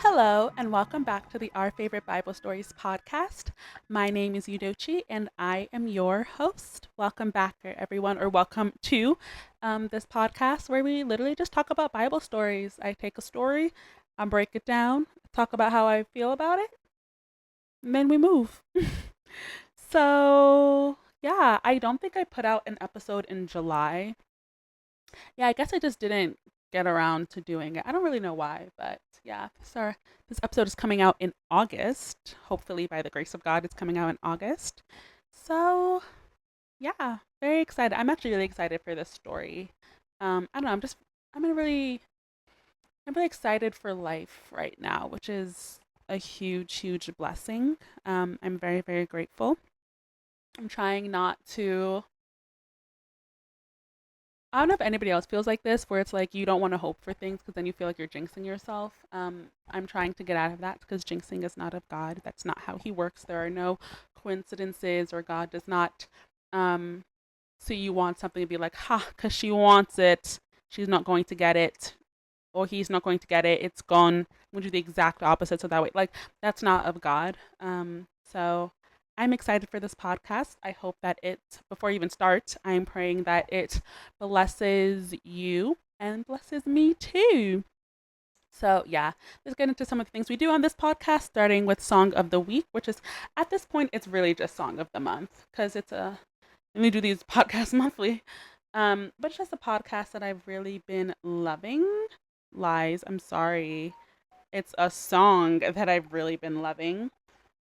Hello, and welcome back to the Our Favorite Bible Stories podcast. My name is Yudochi, and I am your host. Welcome back, everyone, or welcome to this podcast where we literally just talk about Bible stories. I take a story, I break it down, talk about how I feel about it, and then we move. So, yeah, I don't think I put out an episode in July. Yeah, I guess I just didn't get around to doing it. I don't really know why, but yeah. So this episode is coming out in August. Hopefully, by the grace of God, it's coming out in August. So yeah, very excited. I'm actually really excited for this story. I don't know. I'm in a really, I'm really excited for life right now, which is a huge, huge blessing. I'm very, very grateful. I'm trying not to I don't know if anybody else feels like this, where it's like you don't want to hope for things because then you feel like you're jinxing yourself. I'm trying to get out of that because jinxing is not of God. That's not how He works. There are no coincidences, or God does not. Um, so you want something to be like, ha, because she wants it, she's not going to get it, or he's not going to get it. It's gone. I'm going to do the exact opposite. So that way, like, that's not of God. So I'm excited for this podcast. I hope that it, before you even start, I'm praying that it blesses you and blesses me too. So, yeah, let's get into some of the things we do on this podcast, starting with Song of the Week, which is at this point, it's really just Song of the Month because we do these podcasts monthly. But it's just a podcast that I've really been loving. Lies, I'm sorry. It's a song that I've really been loving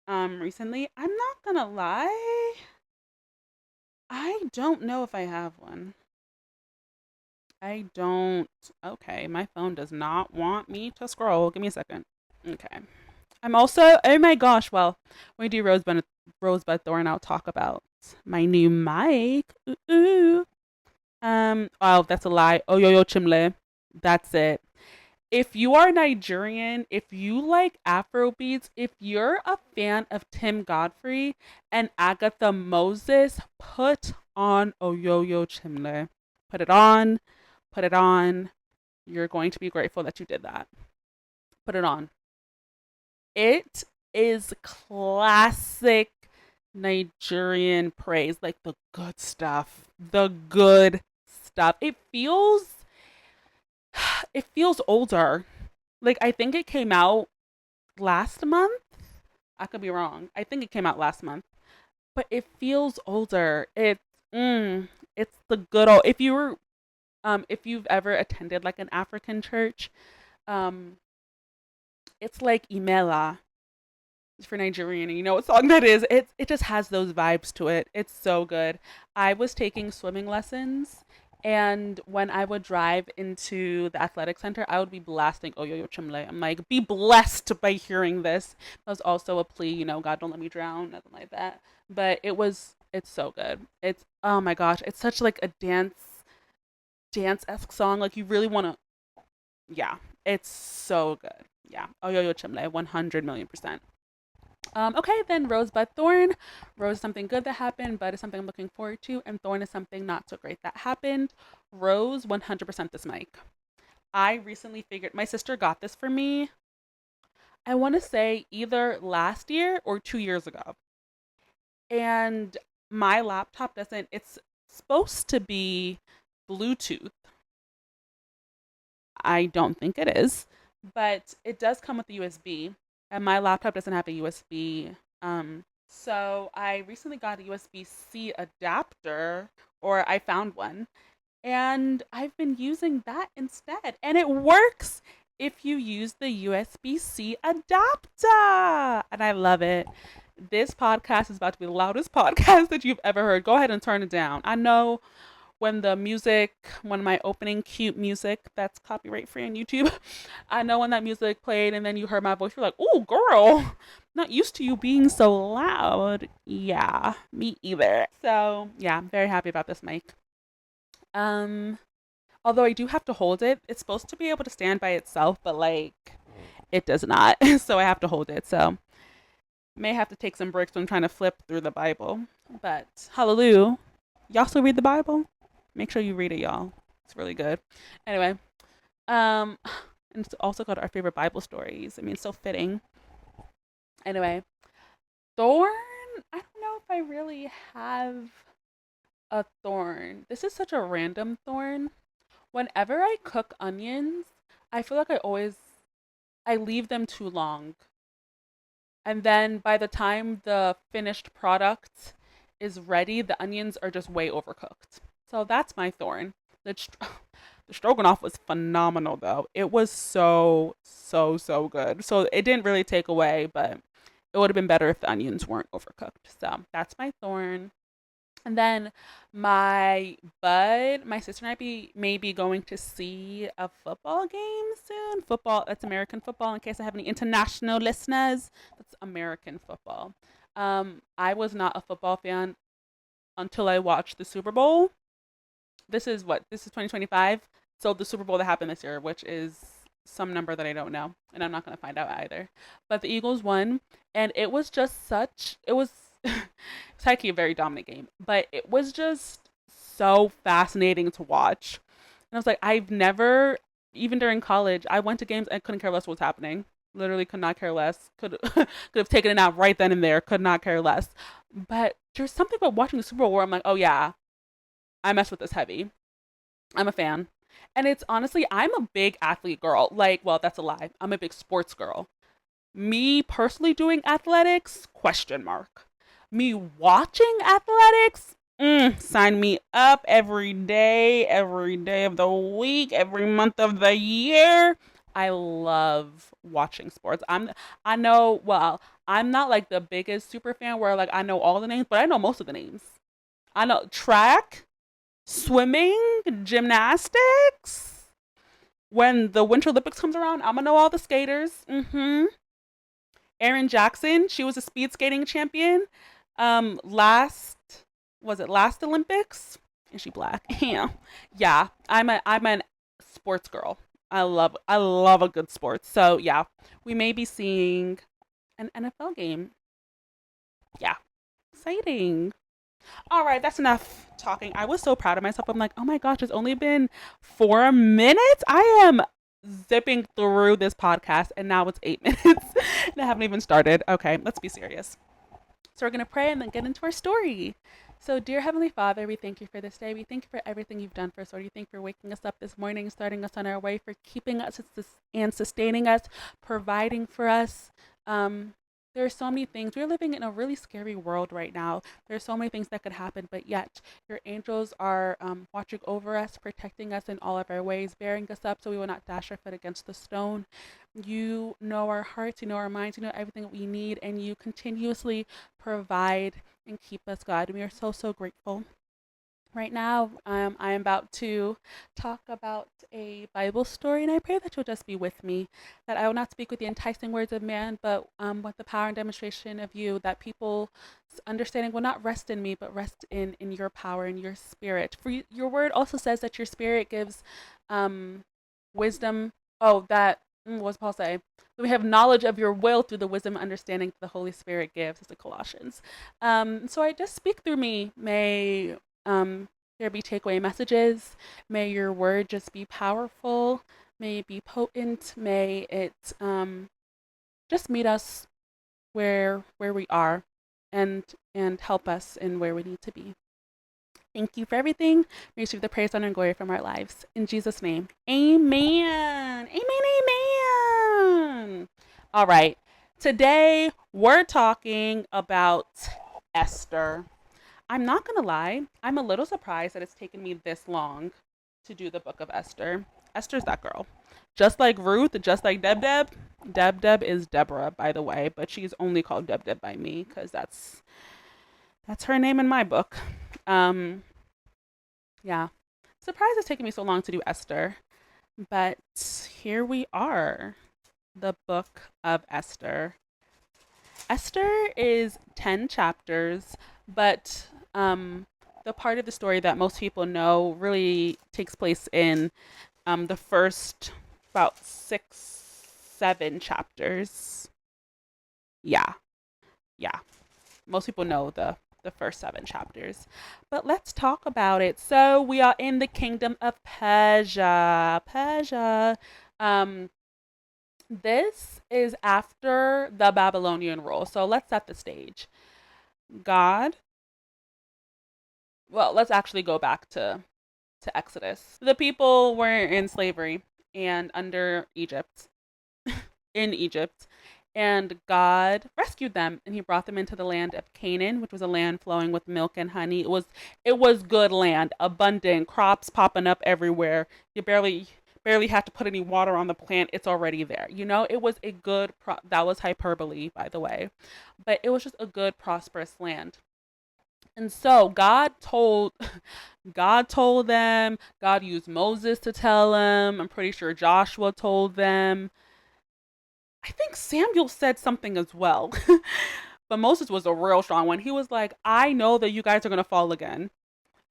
recently. I'm not gonna lie. I don't know if I have one. I don't. Okay, my phone does not want me to scroll. Give me a second. Okay. I'm also, oh my gosh, well, when we do Rosebud Thorn, I'll talk about my new mic. Ooh, ooh. Oh, that's a lie. Oh, yo, yo, chimle. That's it. If you are Nigerian, if you like Afrobeats, if you're a fan of Tim Godfrey and Agatha Moses, put on Oyoyo Chimle. Put it on. Put it on. You're going to be grateful that you did that. Put it on. It is classic Nigerian praise, like the good stuff. The good stuff. It feels older. Like I think it came out last month. I could be wrong. I think it came out last month, but it feels older. It's the good old. If you've ever attended like an African church, um, it's like Imela for Nigerian. And you know what song that is? It just has those vibes to it. It's so good. I was taking swimming lessons, and when I would drive into the athletic center, I would be blasting "Oh Yo Yo Chimle." I'm like, be blessed by hearing this. That was also a plea, God don't let me drown, nothing like that. But it's so good. It's oh my gosh, it's such like a dance-esque song. Like you really want to, yeah, it's so good. Yeah, "Oh Yo Yo Chimle," 100 million%. Okay, then Rosebud Thorn. Rose is something good that happened, Bud is something I'm looking forward to, and Thorn is something not so great that happened. Rose, 100% this mic. I recently figured my sister got this for me. I want to say either last year or 2 years ago. And my laptop doesn't, it's supposed to be Bluetooth. I don't think it is, but it does come with a USB, and my laptop doesn't have a USB. So I recently got a USB-C adapter, or I found one, and I've been using that instead, and it works if you use the USB-C adapter, and I love it. This podcast is about to be the loudest podcast that you've ever heard. Go ahead and turn it down. I know when my opening cute music that's copyright free on YouTube, I know when that music played and then you heard my voice, you're like, oh, girl, not used to you being so loud. Yeah, me either. So, yeah, I'm very happy about this mic. Um, Although I do have to hold it, it's supposed to be able to stand by itself, but like, it does not. So I have to hold it. So, may have to take some breaks when trying to flip through the Bible. But, hallelujah. Y'all still read the Bible? Make sure you read it, y'all. It's really good. Anyway, um, And it's also called Our Favorite Bible Stories. I mean, so fitting. Anyway, thorn. I don't know if I really have a thorn. This is such a random thorn. Whenever I cook onions, I feel like I leave them too long. And then by the time the finished product is ready, the onions are just way overcooked. So that's my thorn. The, the stroganoff was phenomenal though. It was so good. So it didn't really take away, but it would have been better if the onions weren't overcooked. So that's my thorn. And then my sister and may be going to see a football game soon. Football, that's American football. In case I have any international listeners, that's American football. I was not a football fan until I watched the Super Bowl. This is 2025. So the Super Bowl that happened this year, which is some number that I don't know, and I'm not going to find out either. But the Eagles won, and it was just it was it's actually a very dominant game, but it was just so fascinating to watch. And I was like, I've never, even during college, I went to games and couldn't care less what was happening. Literally could not care less. Could have taken it out right then and there. Could not care less. But there's something about watching the Super Bowl where I'm like, oh yeah, I mess with this heavy. I'm a fan. And it's honestly, I'm a big athlete girl. Like, well, that's a lie. I'm a big sports girl. Me personally doing athletics? Question mark. Me watching athletics? Sign me up every day of the week, every month of the year. I love watching sports. I know, well, I'm not like the biggest super fan where like I know all the names, but I know most of the names. I know track, swimming, gymnastics. When the Winter Olympics comes around, I'm gonna know all the skaters. Erin Jackson, she was a speed skating champion. Last was it last Olympics? Is she black? Yeah, yeah. I'm an sports girl. I love a good sports. So yeah, we may be seeing an NFL game. Yeah, exciting. All right, that's enough talking. I was so proud of myself. I'm like, oh my gosh, it's only been 4 minutes. I am zipping through this podcast, and now it's 8 minutes, and I haven't even started. Okay, let's be serious. So we're going to pray and then get into our story. So, dear Heavenly Father, we thank you for this day. We thank you for everything you've done for us, Lord. We thank you for waking us up this morning, starting us on our way, for keeping us and sustaining us, providing for us. There are so many things. We're living in a really scary world right now. There are so many things that could happen, but yet your angels are watching over us, protecting us in all of our ways, bearing us up so we will not dash our foot against the stone. You know our hearts, you know our minds, you know everything that we need, and you continuously provide and keep us, God. We are so grateful. Right now, I am about to talk about a Bible story, and I pray that you'll just be with me, that I will not speak with the enticing words of man, but with the power and demonstration of you, that people's understanding will not rest in me, but rest in your power and your spirit. For your word also says that your spirit gives wisdom. Oh, what does Paul say? We have knowledge of your will through the wisdom and understanding the Holy Spirit gives, as the Colossians. So I just speak through me. May there be takeaway messages. May your word just be powerful. May it be potent. May it just meet us where we are, and help us in where we need to be. Thank you for everything. We receive the praise, honor, and glory from our lives. In Jesus' name, amen. Amen. All right. Today, we're talking about Esther. I'm not going to lie. I'm a little surprised that it's taken me this long to do the book of Esther. Esther's that girl. Just like Ruth, just like Deb Deb. Deb Deb is Deborah, by the way, but she's only called Deb Deb by me because that's her name in my book. Yeah. Surprised it's taken me so long to do Esther. But here we are. The book of Esther. Esther is 10 chapters, but the part of the story that most people know really takes place in the first about 6-7 chapters. Yeah. Most people know the first 7 chapters. But let's talk about it. So we are in the kingdom of Persia. This is after the Babylonian rule. So let's set the stage. God, well, let's actually go back to Exodus. The people were in slavery and under Egypt, in Egypt, and God rescued them and he brought them into the land of Canaan, which was a land flowing with milk and honey. It was good land, abundant, crops popping up everywhere. You barely have to put any water on the plant, it's already there. It was a good that was hyperbole, by the way. But it was just a good prosperous land. And so God told them, God used Moses to tell them. I'm pretty sure Joshua told them. I think Samuel said something as well. But Moses was a real strong one. He was like, I know that you guys are going to fall again.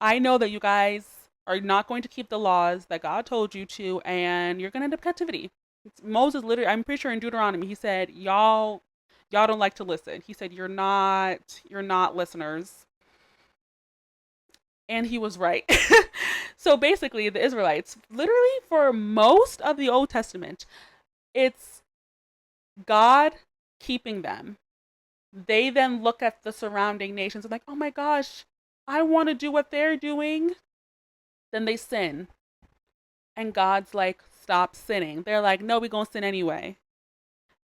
I know that you guys are not going to keep the laws that God told you to, and you're going to end up captivity. Moses literally, I'm pretty sure in Deuteronomy, he said, y'all don't like to listen. He said, you're not listeners. And he was right. So basically, the Israelites, literally for most of the Old Testament, it's God keeping them. They then look at the surrounding nations and like, oh my gosh, I want to do what they're doing. Then they sin. And God's like, stop sinning. They're like, no, we're going to sin anyway.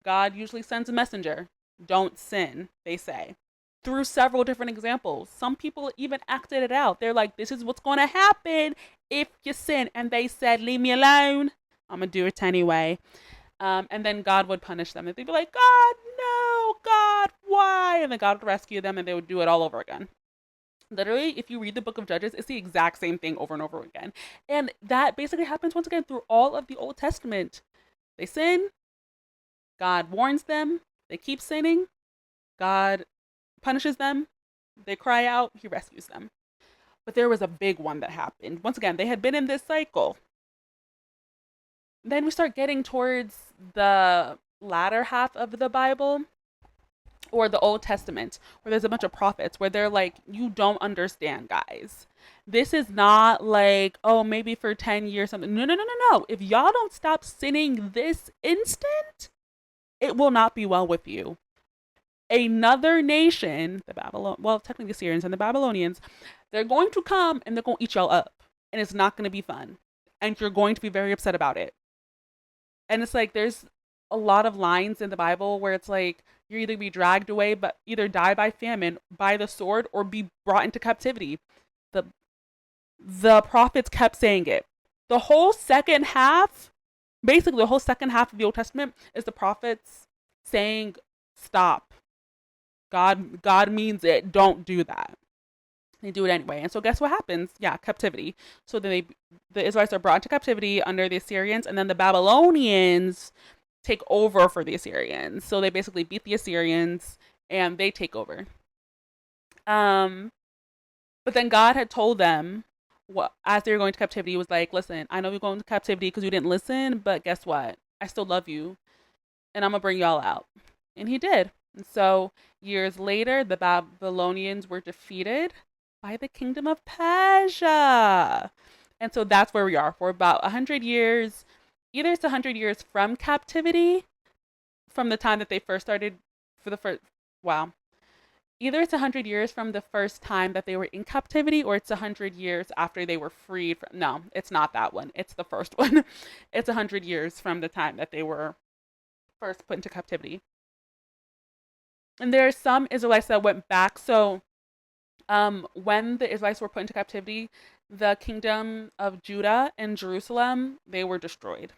God usually sends a messenger. Don't sin, they say. Through several different examples. Some people even acted it out. They're like, this is what's going to happen if you sin. And they said, leave me alone. I'm going to do it anyway. And then God would punish them. And they'd be like, God, no, God, why? And then God would rescue them and they would do it all over again. Literally, if you read the book of Judges, it's the exact same thing over and over again. And that basically happens once again through all of the Old Testament. They sin, God warns them, they keep sinning, God punishes them, they cry out, he rescues them. But there was a big one that happened. Once again, they had been in this cycle. Then we start getting towards the latter half of the Bible or the Old Testament, where there's a bunch of prophets where they're like, you don't understand, guys. This is not like, oh, maybe for 10 years something. No, no, no, no, no. If y'all don't stop sinning this instant, it will not be well with you. Another nation, technically the Syrians and the Babylonians, they're going to come and they're going to eat y'all up. And it's not going to be fun. And you're going to be very upset about it. And it's like, there's a lot of lines in the Bible where it's like, you either be dragged away, but either die by famine, by the sword, or be brought into captivity. The prophets kept saying it. The whole second half, basically the whole second half of the Old Testament is the prophets saying, stop. God means it. Don't do that. They do it anyway. And so guess what happens? Yeah, captivity. So then the Israelites are brought into captivity under the Assyrians, and then the Babylonians take over for the Assyrians. So they basically beat the Assyrians and they take over. But then God had told them, as they were going to captivity, he was like, listen, I know you're going to captivity because you didn't listen, but guess what? I still love you and I'm going to bring y'all out. And he did. And so years later, the Babylonians were defeated by the kingdom of Persia. And so that's where we are for about 100 years. Either it's 100 years from captivity, from the time that they first started either it's 100 years from the first time that they were in captivity, or it's 100 years after they were freed no, it's not that one. It's the first one. It's 100 years from the time that they were first put into captivity. And there are some Israelites that went back. So when the Israelites were put into captivity, the kingdom of Judah and Jerusalem, they were destroyed.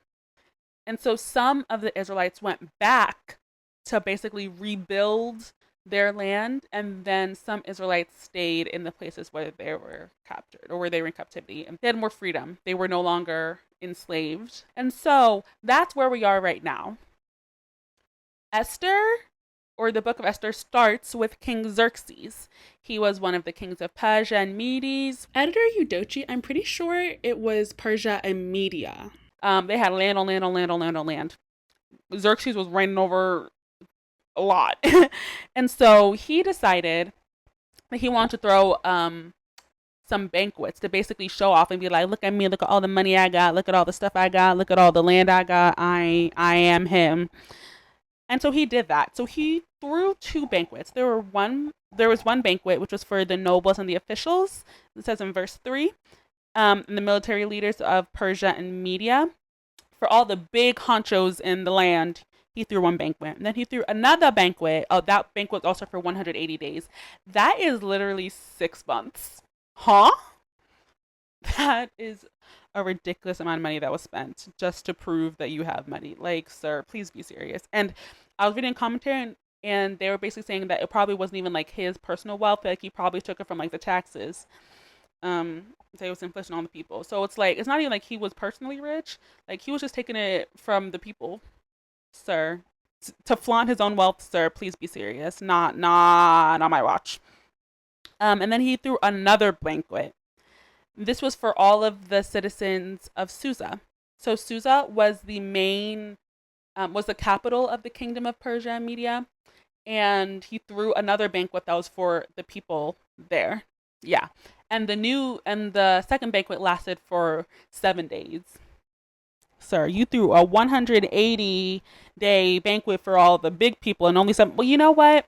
And so some of the Israelites went back to basically rebuild their land, and then some Israelites stayed in the places where they were captured or where they were in captivity, and they had more freedom. They were no longer enslaved. And so that's where we are right now. Esther, or the book of Esther, starts with King Xerxes. He was one of the kings of Persia and Medes. Editor Eudochi, I'm pretty sure it was Persia and Media. They had land on land on land on land on land. Xerxes was reigning over a lot. And so he decided that he wanted to throw some banquets to basically show off and be like, look at me, look at all the money I got, look at all the stuff I got, look at all the land I got. I am him. And so he did that. So he threw two banquets. There was one banquet which was for the nobles and the officials. It says in verse 3, and the military leaders of Persia and Media. For all the big honchos in the land, he threw one banquet. And then he threw another banquet. Oh, that banquet was also for 180 days. That is literally 6 months. Huh? That is a ridiculous amount of money that was spent just to prove that you have money. Like, sir, please be serious. And I was reading commentary, and they were basically saying that it probably wasn't even like his personal wealth. Like, he probably took it from like the taxes. So it was inflation on the people. So it's like, it's not even like he was personally rich. Like, he was just taking it from the people, sir. To flaunt his own wealth, sir, please be serious. Not on my watch. And then he threw another banquet. This was for all of the citizens of Susa. So Susa was was the capital of the kingdom of Persia and Media. And he threw another banquet that was for the people there. Yeah. And the second banquet lasted for 7 days. Sir, you threw a 180-day banquet for all the big people and only some. Well, you know what?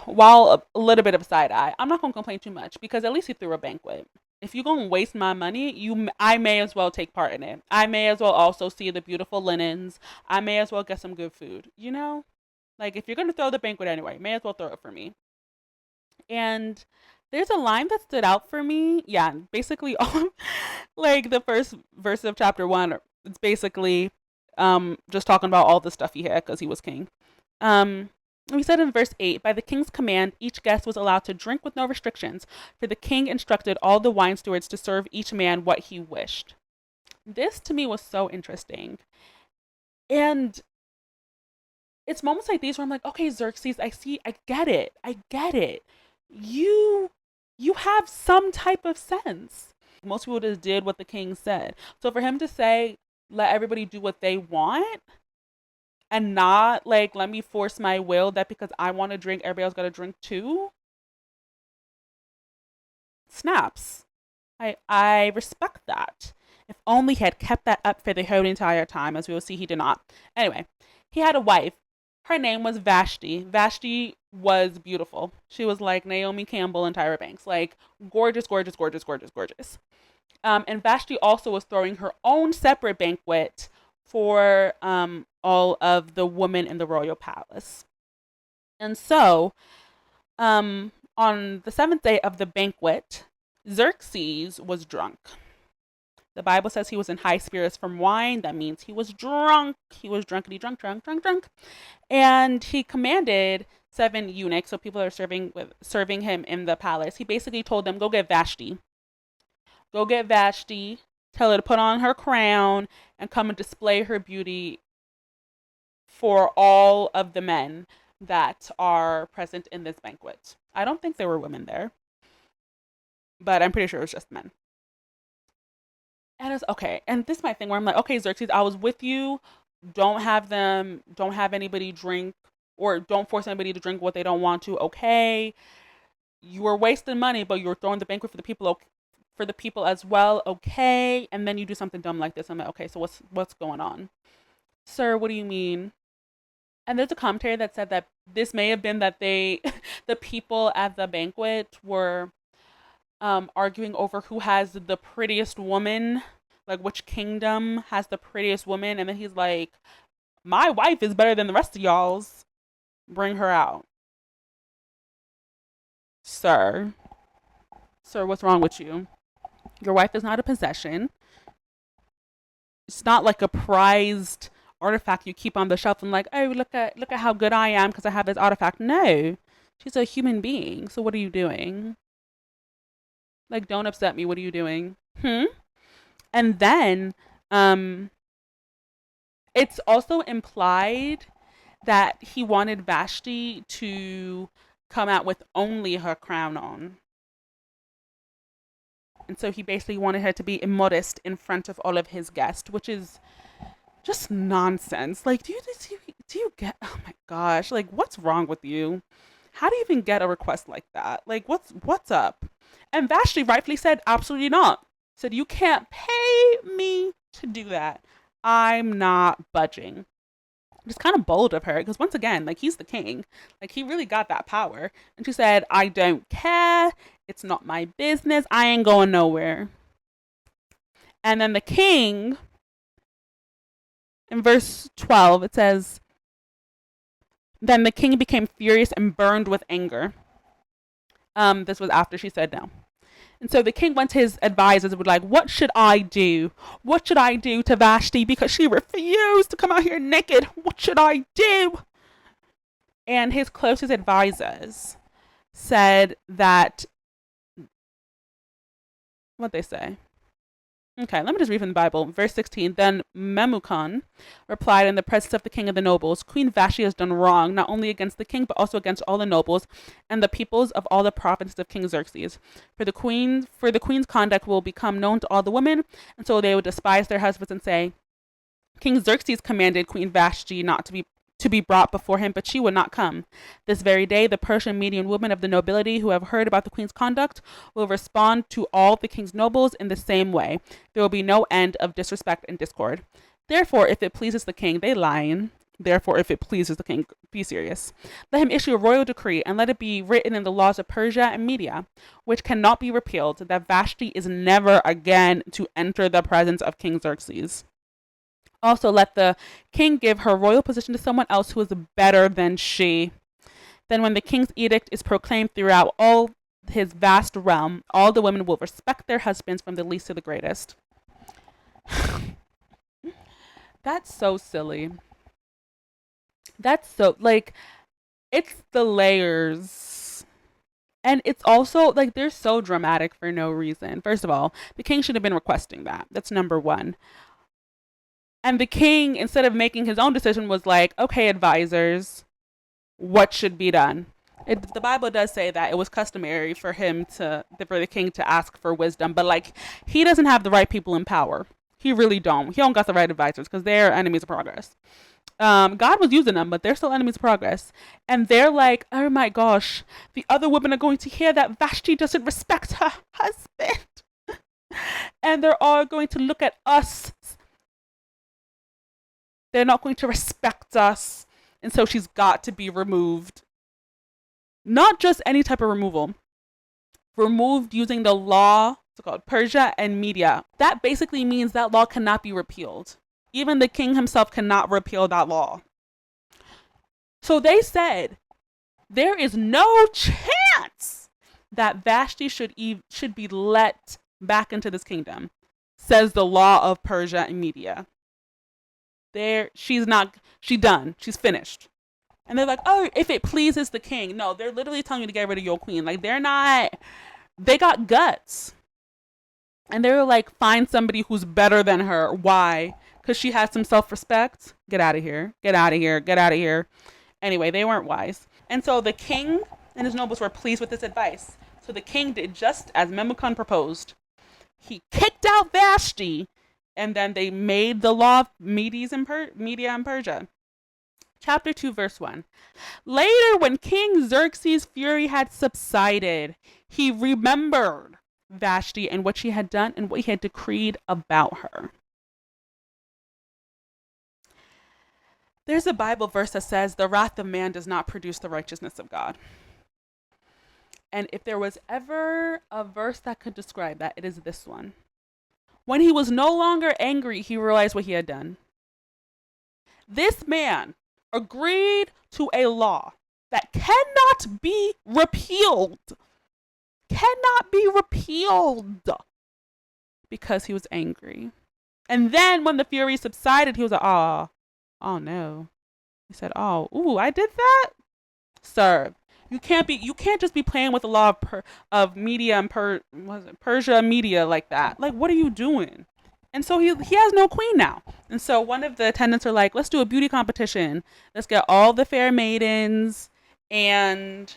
While a little bit of a side eye, I'm not gonna complain too much because at least you threw a banquet. If you're gonna waste my money, I may as well take part in it. I may as well also see the beautiful linens. I may as well get some good food. You know, like if you're gonna throw the banquet anyway, may as well throw it for me. And there's a line that stood out for me. Yeah, basically, like the first verse of chapter 1, it's basically just talking about all the stuff he had because he was king. We said in verse 8, by the king's command, each guest was allowed to drink with no restrictions, for the king instructed all the wine stewards to serve each man what he wished. This to me was so interesting. And it's moments like these where I'm like, okay, Xerxes, I get it. You have some type of sense. Most people just did what the king said. So for him to say, let everybody do what they want, and not like let me force my will that because I want to drink, everybody else got to drink too. Snaps. I respect that. If only he had kept that up for the whole entire time, as we will see, he did not. Anyway, he had a wife. Her name was Vashti. Vashti was beautiful. She was like Naomi Campbell and Tyra Banks, like gorgeous, gorgeous, gorgeous, gorgeous, gorgeous. And Vashti also was throwing her own separate banquet for all of the women in the royal palace. And so, on the 7th day of the banquet, Xerxes was drunk. The Bible says he was in high spirits from wine. That means he was drunk. He was drunkety drunk. And he commanded 7 eunuchs, so people that are serving him in the palace. He basically told them, go get Vashti. Go get Vashti. Tell her to put on her crown and come and display her beauty for all of the men that are present in this banquet. I don't think there were women there, but I'm pretty sure it was just men. And it's okay. And this is my thing where I'm like, okay, Xerxes, I was with you. Don't have anybody drink, or don't force anybody to drink what they don't want to. Okay. You were wasting money, but you were throwing the banquet for the people as well. Okay. And then you do something dumb like this. I'm like, okay, so what's going on? Sir, what do you mean? And there's a commentary that said that this may have been that the people at the banquet were arguing over who has the prettiest woman, like which kingdom has the prettiest woman. And then he's like, my wife is better than the rest of y'all's. Bring her out. Sir, what's wrong with you? Your wife is not a possession. It's not like a prized artifact you keep on the shelf and like, oh, look at how good I am because I have this artifact. No, she's a human being. So what are you doing? Like, don't upset me. What are you doing? And then it's also implied that he wanted Vashti to come out with only her crown on. And so he basically wanted her to be immodest in front of all of his guests, which is just nonsense. Like, do you get, oh my gosh, like, what's wrong with you? How do you even get a request like that? Like, what's up? And Vashti rightfully said, absolutely not. Said, you can't pay me to do that. I'm not budging. It's kind of bold of her because once again, like he's the king, like he really got that power. And she said, I don't care. It's not my business. I ain't going nowhere. And then the king, in verse 12, it says, then the king became furious and burned with anger. This was after she said no. And so the king went to his advisors and was like, what should I do? What should I do to Vashti because she refused to come out here naked? What should I do? And his closest advisors said that, what'd they say? Okay, let me just read from the Bible. Verse 16, then Memucan replied in the presence of the king and the nobles, Queen Vashti has done wrong, not only against the king, but also against all the nobles and the peoples of all the provinces of King Xerxes. For the queen's conduct will become known to all the women, and so they will despise their husbands and say, King Xerxes commanded Queen Vashti not to be brought before him, but she would not come. This very day, the Persian Median women of the nobility who have heard about the queen's conduct will respond to all the king's nobles in the same way. There will be no end of disrespect and discord. Therefore, if it pleases the king, they lie. Therefore, if it pleases the king, be serious. Let him issue a royal decree, and let it be written in the laws of Persia and Media, which cannot be repealed, that Vashti is never again to enter the presence of King Xerxes. Also, let the king give her royal position to someone else who is better than she. Then when the king's edict is proclaimed throughout all his vast realm, all the women will respect their husbands from the least to the greatest. That's so silly. That's so, like, it's the layers. And it's also, like, they're so dramatic for no reason. First of all, the king should have been requesting that. That's number one. And the king, instead of making his own decision, was like, okay, advisors, what should be done? The Bible does say that it was customary for the king to ask for wisdom, but like he doesn't have the right people in power. He really don't. He don't got the right advisors because they're enemies of progress. God was using them, but they're still enemies of progress. And they're like, oh my gosh, the other women are going to hear that Vashti doesn't respect her husband. And they're all going to look at us. They're not going to respect us. And so she's got to be removed. Not just any type of removal. Removed using the law, it's called Persia and Media. That basically means that law cannot be repealed. Even the king himself cannot repeal that law. So they said, there is no chance that Vashti should be let back into this kingdom, says the law of Persia and Media. She's done. She's finished. And they're like, oh, if it pleases the king. No, they're literally telling you to get rid of your queen. Like, they got guts. And they were like, find somebody who's better than her. Why? Because she has some self-respect. Get out of here. Get out of here. Get out of here. Anyway, they weren't wise. And so the king and his nobles were pleased with this advice. So the king did just as Memucan proposed. He kicked out Vashti. And then they made the law of Media and Persia. Chapter 2, verse 1. Later, when King Xerxes' fury had subsided, he remembered Vashti and what she had done and what he had decreed about her. There's a Bible verse that says, the wrath of man does not produce the righteousness of God. And if there was ever a verse that could describe that, it is this one. When he was no longer angry, he realized what he had done. This man agreed to a law that cannot be repealed. Cannot be repealed. Because he was angry. And then when the fury subsided, he was like, oh no. He said, I did that? Sir, you can't just be playing with the law of Media and Persia Media like that. Like, what are you doing? And so he has no queen now. And so one of the attendants are like, let's do a beauty competition. Let's get all the fair maidens and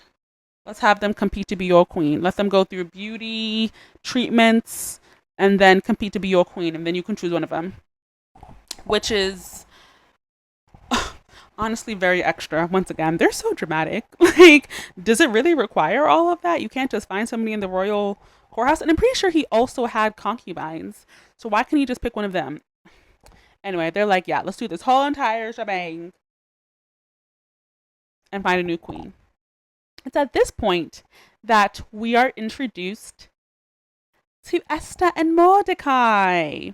let's have them compete to be your queen. Let them go through beauty treatments and then compete to be your queen. And then you can choose one of them. Which is, Honestly, very extra. Once again, they're so dramatic. Like, does it really require all of that? You can't just find somebody in the royal courthouse. And I'm pretty sure he also had concubines. So why can't he just pick one of them? Anyway, they're like, yeah, let's do this whole entire shebang and find a new queen. It's at this point that we are introduced to Esther and Mordecai.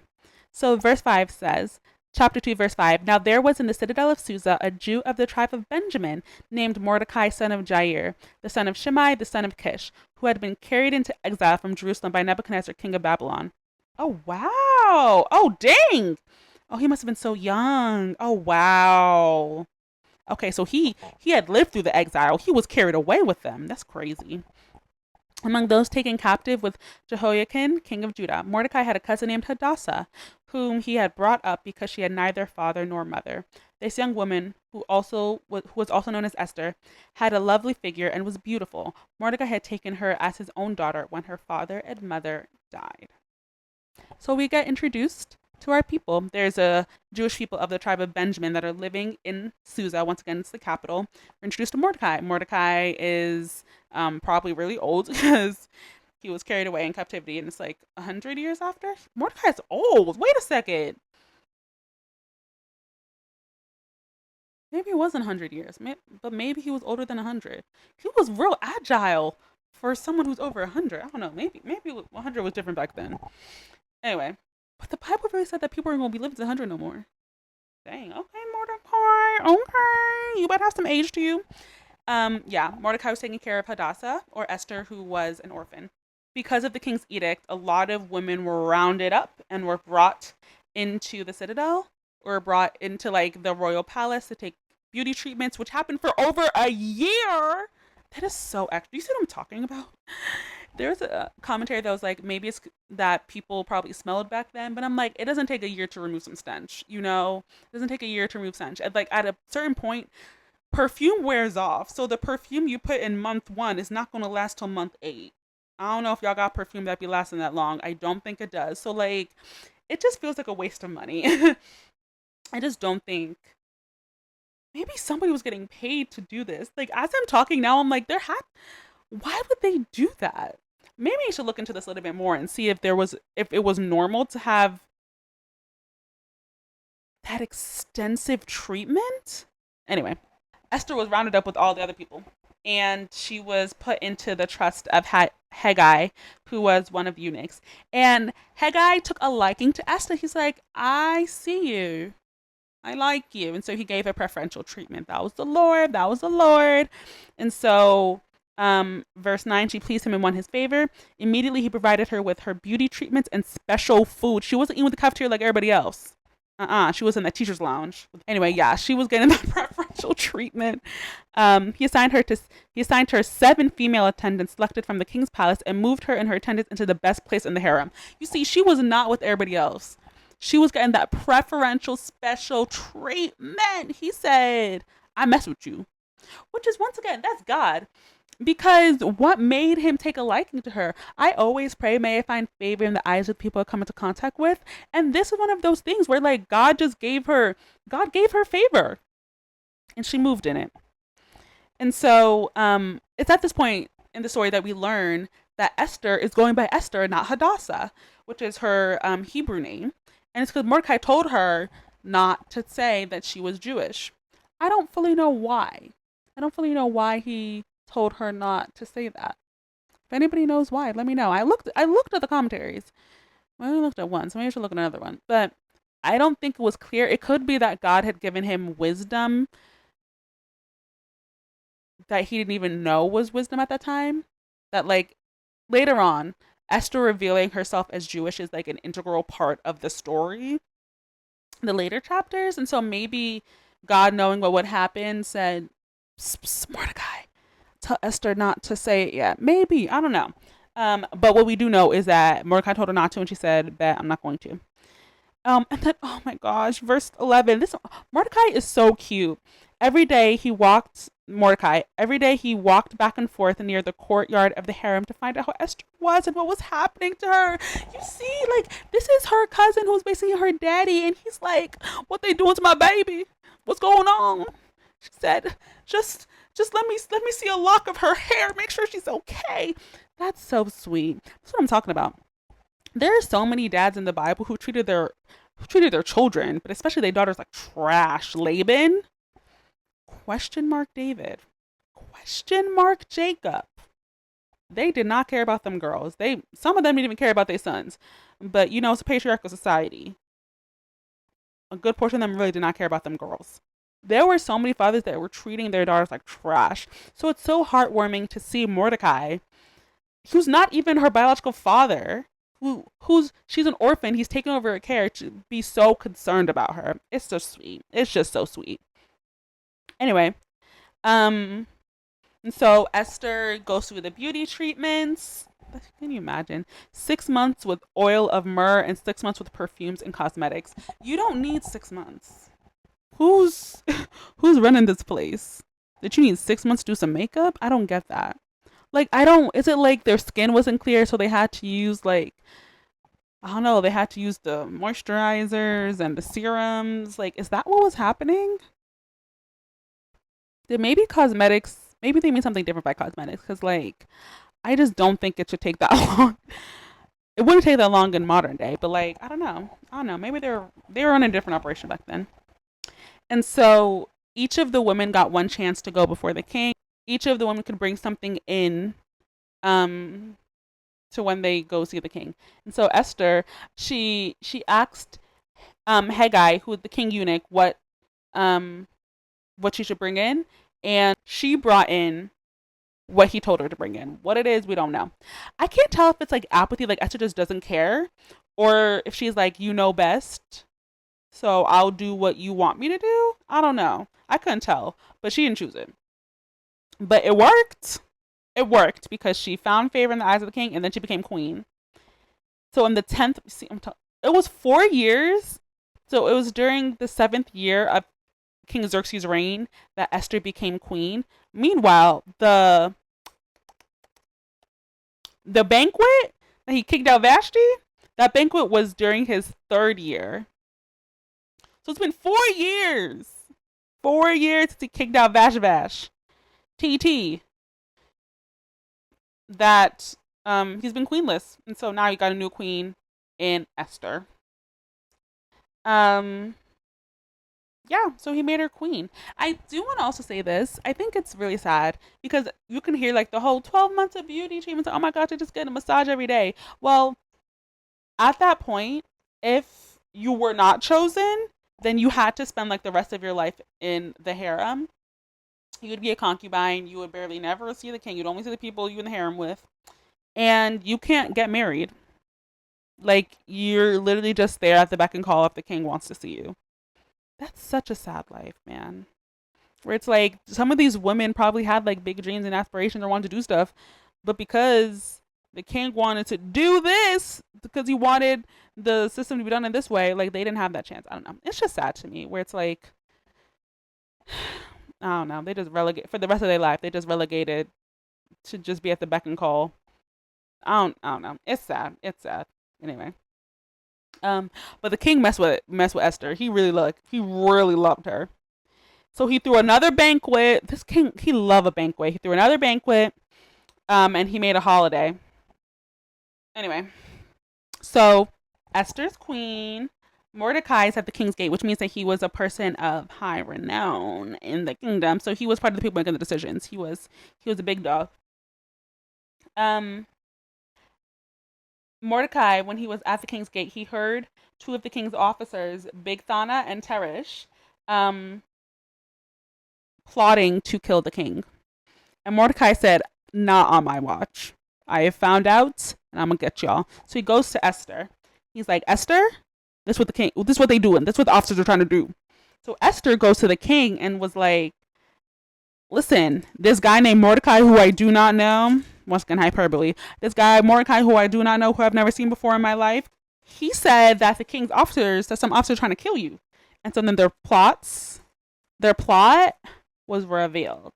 So verse 5 says, chapter 2, verse 5, now there was in the citadel of Susa a Jew of the tribe of Benjamin named Mordecai, son of Jair, the son of Shimei, the son of Kish, who had been carried into exile from Jerusalem by Nebuchadnezzar, king of Babylon. Oh, wow. Oh, dang. Oh, he must have been so young. Oh, wow. Okay, so he had lived through the exile. He was carried away with them. That's crazy. Among those taken captive with Jehoiakim, king of Judah, Mordecai had a cousin named Hadassah, whom he had brought up because she had neither father nor mother. This young woman, who was also known as Esther, had a lovely figure and was beautiful. Mordecai had taken her as his own daughter when her father and mother died. So we get introduced to our people. There's a Jewish people of the tribe of Benjamin that are living in Susa. Once again, it's the capital. We're introduced to Mordecai. Mordecai is probably really old because he was carried away in captivity, and it's like 100 years after. Mordecai's old. Wait a second. Maybe it wasn't 100 years, but maybe he was older than 100. He was real agile for someone who's over 100. I don't know. Maybe 100 was different back then. Anyway, but the Bible really said that people aren't going to be living to 100 no more. Dang. Okay, Mordecai. Okay, you better have some age to you. Yeah, Mordecai was taking care of Hadassah, or Esther, who was an orphan. Because of the king's edict, a lot of women were rounded up and were brought into the citadel, or brought into like the royal palace to take beauty treatments, which happened for over a year. That is so extra. You see what I'm talking about? There's a commentary that was like, maybe it's that people probably smelled back then, but I'm like, it doesn't take a year to remove some stench, you know? It doesn't take a year to remove stench. Like at a certain point, perfume wears off. So the perfume you put in month 1 is not going to last till month 8. I don't know if y'all got perfume that be lasting that long. I don't think it does. So like, it just feels like a waste of money. I just don't think maybe somebody was getting paid to do this. Like as I'm talking now, I'm like, why would they do that? Maybe I should look into this a little bit more and see if it was normal to have that extensive treatment. Anyway, Esther was rounded up with all the other people, and she was put into the trust of Haggai, who was one of the eunuchs. And Haggai took a liking to Esther. He's like, I see you. I like you. And so he gave her preferential treatment. That was the Lord. That was the Lord. And so, verse 9, she pleased him and won his favor. Immediately, he provided her with her beauty treatments and special food. She wasn't eating with the cafeteria like everybody else. She was in the teacher's lounge. Anyway, yeah, she was getting that preferential treatment. He assigned her 7 female attendants selected from the king's palace and moved her and her attendants into the best place in the harem. You see, she was not with everybody else. She was getting that preferential special treatment. He said, I mess with you. Which is, once again, that's God. Because what made him take a liking to her? I always pray, may I find favor in the eyes of people I come into contact with. And this is one of those things where like God gave her favor. And she moved in it. And so it's at this point in the story that we learn that Esther is going by Esther, not Hadassah, which is her Hebrew name. And it's because Mordecai told her not to say that she was Jewish. I don't fully know why. He told her not to say that. If anybody knows why, let me know. I looked at the commentaries. I only looked at one, so maybe I should look at another one. But I don't think it was clear. It could be that God had given him wisdom that he didn't even know was wisdom at that time. That like later on, Esther revealing herself as Jewish is like an integral part of the story, the later chapters. And so maybe God, knowing what would happen, said, Mordecai, tell Esther not to say it yet. Maybe, I don't know. But what we do know is that Mordecai told her not to, and she said, bet I'm not going to. And then, oh my gosh, verse 11. Mordecai is so cute. Every day he walked back and forth near the courtyard of the harem to find out how Esther was and what was happening to her. You see, like, this is her cousin who's basically her daddy, and he's like, what they doing to my baby? What's going on? She said, just let me see a lock of her hair, make sure she's okay. That's so sweet. That's what I'm talking about. There are so many dads in the Bible who treated their children, but especially their daughters, like trash. Laban? Question mark David. Question mark Jacob. They did not care about them girls. Some of them didn't even care about their sons. But it's a patriarchal society. A good portion of them really did not care about them girls. There were so many fathers that were treating their daughters like trash. So it's so heartwarming to see Mordecai, who's not even her biological father, she's an orphan. He's taken over her care to be so concerned about her. It's so sweet. It's just so sweet. Anyway, um, and so Esther goes through the beauty treatments. Can you imagine? 6 months with oil of myrrh and 6 months with perfumes and cosmetics. You don't need 6 months. Who's who's running this place? Did you need 6 months to do some makeup? I don't get that. Like, I don't. Is it like their skin wasn't clear, so they had to use like, I don't know. They had to use the moisturizers and the serums. Like, is that what was happening? Did maybe cosmetics? Maybe they mean something different by cosmetics, because like, I just don't think it should take that long. It wouldn't take that long in modern day, but like, I don't know. I don't know. Maybe they were on a different operation back then. And so each of the women got one chance to go before the king. Each of the women could bring something in, um to when they go see the king. And so Esther, she asked Haggai, who was the king eunuch, um what she should bring in, and she brought in what he told her to bring in. What it is, we don't know. I can't tell if it's like apathy, like Esther just doesn't care, or if she's like, you know best, so I'll do what you want me to do. I don't know. I couldn't tell, but she didn't choose it. But it worked. It worked because she found favor in the eyes of the king, and then she became queen. So in the 10th, see, it was 4 years. So it was during the 7th year of King Xerxes' reign that Esther became queen. Meanwhile, the banquet that he kicked out Vashti, that banquet was during his 3rd year. So it's been 4 years. 4 years since he kicked out Vash. TT. That he's been queenless. And so now you got a new queen in Esther. Um yeah, so he made her queen. I do want to also say this. I think it's really sad because you can hear like the whole 12 months of beauty treatments. Oh my gosh, I just get a massage every day. Well, at that point, if you were not chosen, then you had to spend like the rest of your life in the harem. You would be a concubine. You would barely never see the king. You'd only see the people you in the harem with. And you can't get married. Like, you're literally just there at the beck and call if the king wants to see you. That's such a sad life, man. Where it's like some of these women probably had like big dreams and aspirations or wanted to do stuff, but because the king wanted to do this, because he wanted the system to be done in this way, like they didn't have that chance. I don't know. It's just sad to me where it's like, I don't know. They just relegate for the rest of their life. They just relegated to just be at the beck and call. I don't know. It's sad. It's sad. Anyway. But the king messed with Esther. He really loved her. So he threw another banquet. This king, he loved a banquet. He threw another banquet, and he made a holiday. Anyway, so Esther's queen. Mordecai's at the king's gate, which means that he was a person of high renown in the kingdom. So he was part of the people making the decisions. He was a big dog. Um, Mordecai, when he was at the king's gate, he heard two of the king's officers, Bigthana and Teresh, um, plotting to kill the king. And Mordecai said, "Not on my watch. I have found out, and I'm gonna get y'all." So he goes to Esther. He's like, "Esther, this is what the king. This is what they doing. This is what the officers are trying to do." So Esther goes to the king and was like, "Listen, this guy named Mordecai, who I do not know, once again hyperbole. This guy Mordecai, who I do not know, who I've never seen before in my life, he said that the king's officers, that some officers are trying to kill you." And so then their plot was revealed,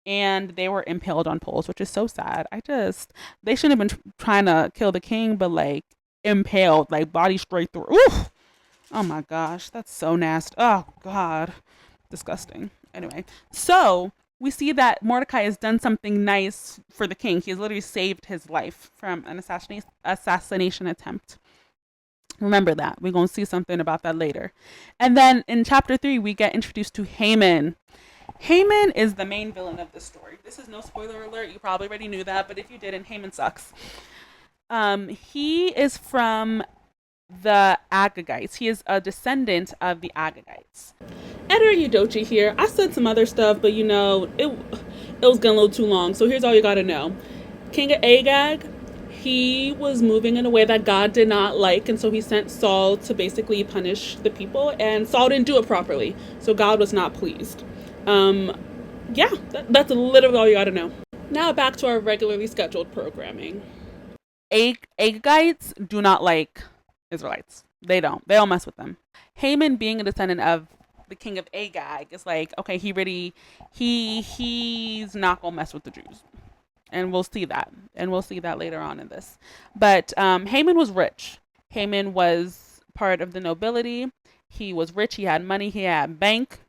and they were impaled on poles, which is so sad. They shouldn't have been trying to kill the king, but like impaled, like body straight through. Oof! Oh my gosh, that's so nasty. Oh God, disgusting. Anyway, so we see that Mordecai has done something nice for the king. He has literally saved his life from an assassination attempt. Remember that. We're going to see something about that later. And then in chapter 3, we get introduced to Haman. Haman is the main villain of this story. This is no spoiler alert. You probably already knew that, but if you didn't, Haman sucks. He is from the Agagites. He is a descendant of the Agagites. Editor Yudochi here. I said some other stuff, but it was getting a little too long. So here's all you got to know. King of Agag, he was moving in a way that God did not like, and so he sent Saul to basically punish the people, and Saul didn't do it properly, so God was not pleased. That's literally all you gotta know. Now back to our regularly scheduled programming. Agagites do not like Israelites. They don't mess with them. Haman, being a descendant of the king of Agag, is like, okay, he's not gonna mess with the Jews. And we'll see that. And we'll see that later on in this. But Haman was rich. Haman was part of the nobility. He was rich. He had money. He had bank.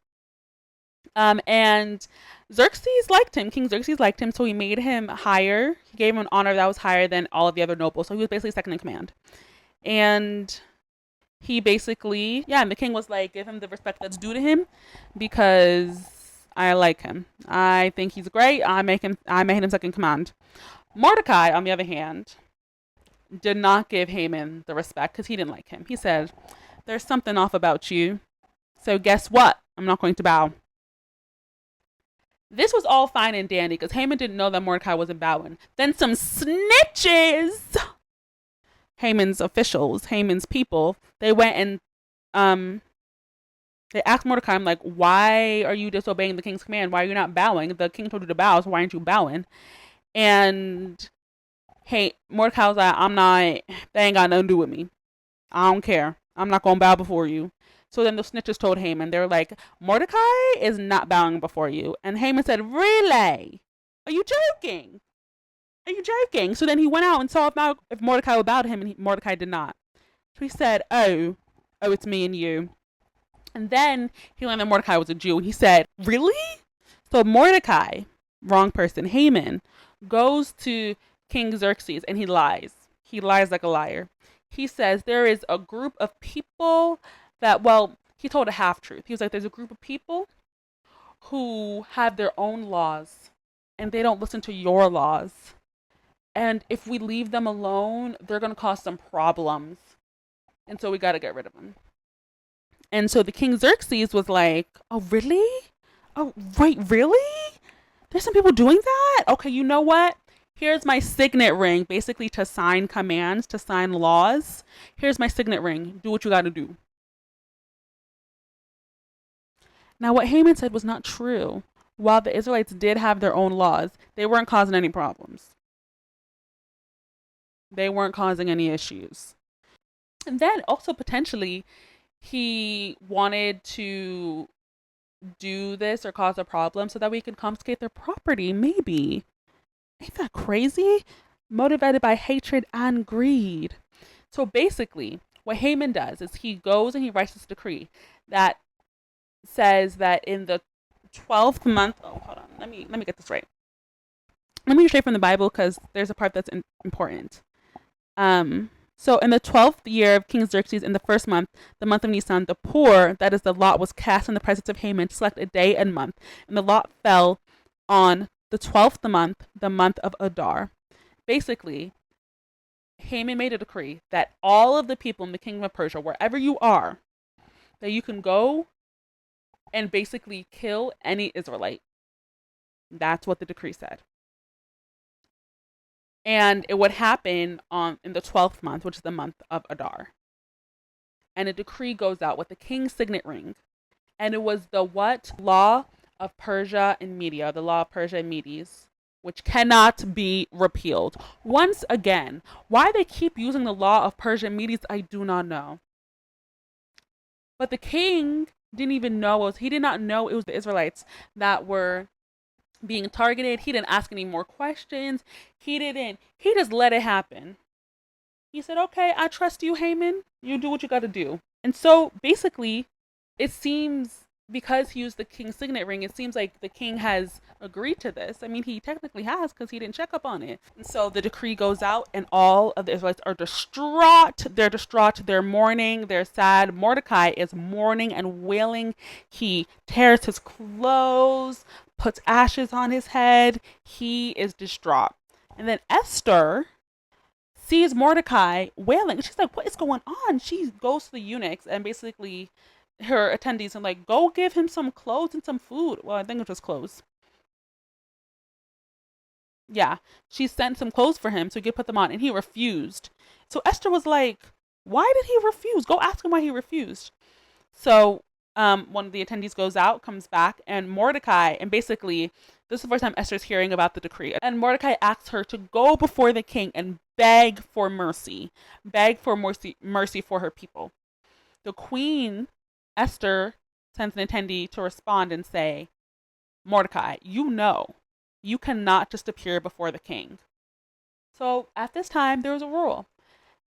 And Xerxes liked him. King Xerxes liked him. So he made him higher. He gave him an honor that was higher than all of the other nobles. So he was basically second in command. And he basically, and the king was like, give him the respect that's due to him because I like him. I think he's great. I made him second command. Mordecai, on the other hand, did not give Haman the respect because he didn't like him. He said, there's something off about you. So guess what? I'm not going to bow. This was all fine and dandy because Haman didn't know that Mordecai wasn't bowing. Then some snitches, Haman's officials, Haman's people, they went and they asked Mordecai, I'm like, why are you disobeying the king's command? Why are you not bowing? The king told you to bow, so why aren't you bowing? And hey, Mordecai was like, they ain't got nothing to do with me. I don't care. I'm not going to bow before you. So then the snitches told Haman, they were like, Mordecai is not bowing before you. And Haman said, really? Are you joking? Are you joking? So then he went out and saw if Mordecai would bow to him, and Mordecai did not. So he said, oh, it's me and you. And then he learned that Mordecai was a Jew. And he said, really? So Mordecai, wrong person, Haman, goes to King Xerxes and he lies. He lies like a liar. He says there is a group of people he told a half-truth. He was like, there's a group of people who have their own laws and they don't listen to your laws. And if we leave them alone, they're going to cause some problems. And so we got to get rid of them. And so the King Xerxes was like, oh, really? Oh, wait, really? There's some people doing that? Okay, you know what? Here's my signet ring, basically to sign commands, to sign laws. Here's my signet ring. Do what you got to do. Now, what Haman said was not true. While the Israelites did have their own laws, they weren't causing any problems. They weren't causing any issues. And then also potentially, he wanted to do this or cause a problem so that we could confiscate their property, maybe. Ain't that crazy? Motivated by hatred and greed. So basically, what Haman does is he goes and he writes this decree that says that in the 12th month, hold on, let me get this right. Let me read straight from the Bible because there's a part that's important. So in the 12th year of King Xerxes, in the first month, the month of Nisan, the poor, that is the lot, was cast in the presence of Haman to select a day and month. And the lot fell on the 12th month, the month of Adar. Basically, Haman made a decree that all of the people in the kingdom of Persia, wherever you are, that you can go and basically kill any Israelite. That's what the decree said. And it would happen in the 12th month, which is the month of Adar. And a decree goes out with the king's signet ring. And it was the law of Persia and Media, the law of Persia and Medes, which cannot be repealed. Once again, why they keep using the law of Persia and Medes, I do not know. But the king didn't even know he did not know it was the Israelites that were being targeted. He didn't ask any more questions. He just let it happen. He said, okay, I trust you, Haman. You do what you got to do. And so basically, it seems because he used the king's signet ring, it seems like the king has agreed to this. I mean, he technically has because he didn't check up on it. And so the decree goes out, and all of the Israelites are distraught. They're distraught. They're mourning. They're sad. Mordecai is mourning and wailing. He tears his clothes, puts ashes on his head. He is distraught. And then Esther sees Mordecai wailing. She's like, what is going on? She goes to the eunuchs and basically her attendees and like, go give him some clothes and some food. Well, I think it was clothes. Yeah, she sent some clothes for him so he could put them on, and he refused. So Esther was like, why did he refuse? Go ask him why he refused. So one of the attendees goes out, comes back, and Mordecai, and basically, this is the first time Esther's hearing about the decree. And Mordecai asks her to go before the king and beg for mercy, mercy for her people. The queen, Esther, sends an attendee to respond and say, Mordecai, you cannot just appear before the king. So at this time, there was a rule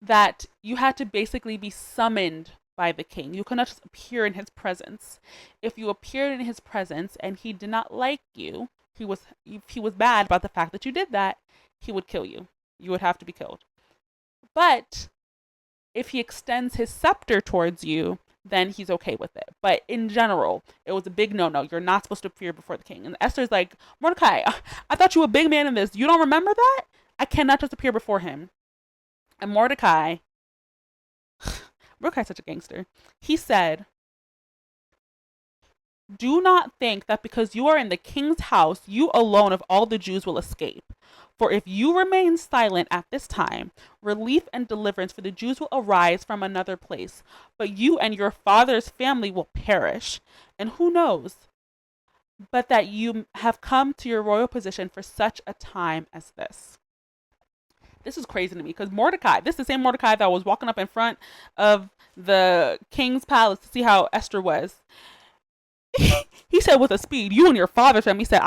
that you had to basically be summoned by the king. You cannot just appear in his presence. If you appeared in his presence and he did not like you, if he was bad about the fact that you did that, he would kill you. You would have to be killed. But if he extends his scepter towards you, then he's okay with it. But in general, it was a big no-no. You're not supposed to appear before the king. And Esther's like, Mordecai, I thought you were a big man in this. You don't remember that? I cannot just appear before him. And Mordecai's such a gangster. He said, do not think that because you are in the king's house, you alone of all the Jews will escape. For if you remain silent at this time, relief and deliverance for the Jews will arise from another place, but you and your father's family will perish. And who knows, but that you have come to your royal position for such a time as this. This is crazy to me because Mordecai, this is the same Mordecai that was walking up in front of the king's palace to see how Esther was. He said with a speed, you and your father's family, he said,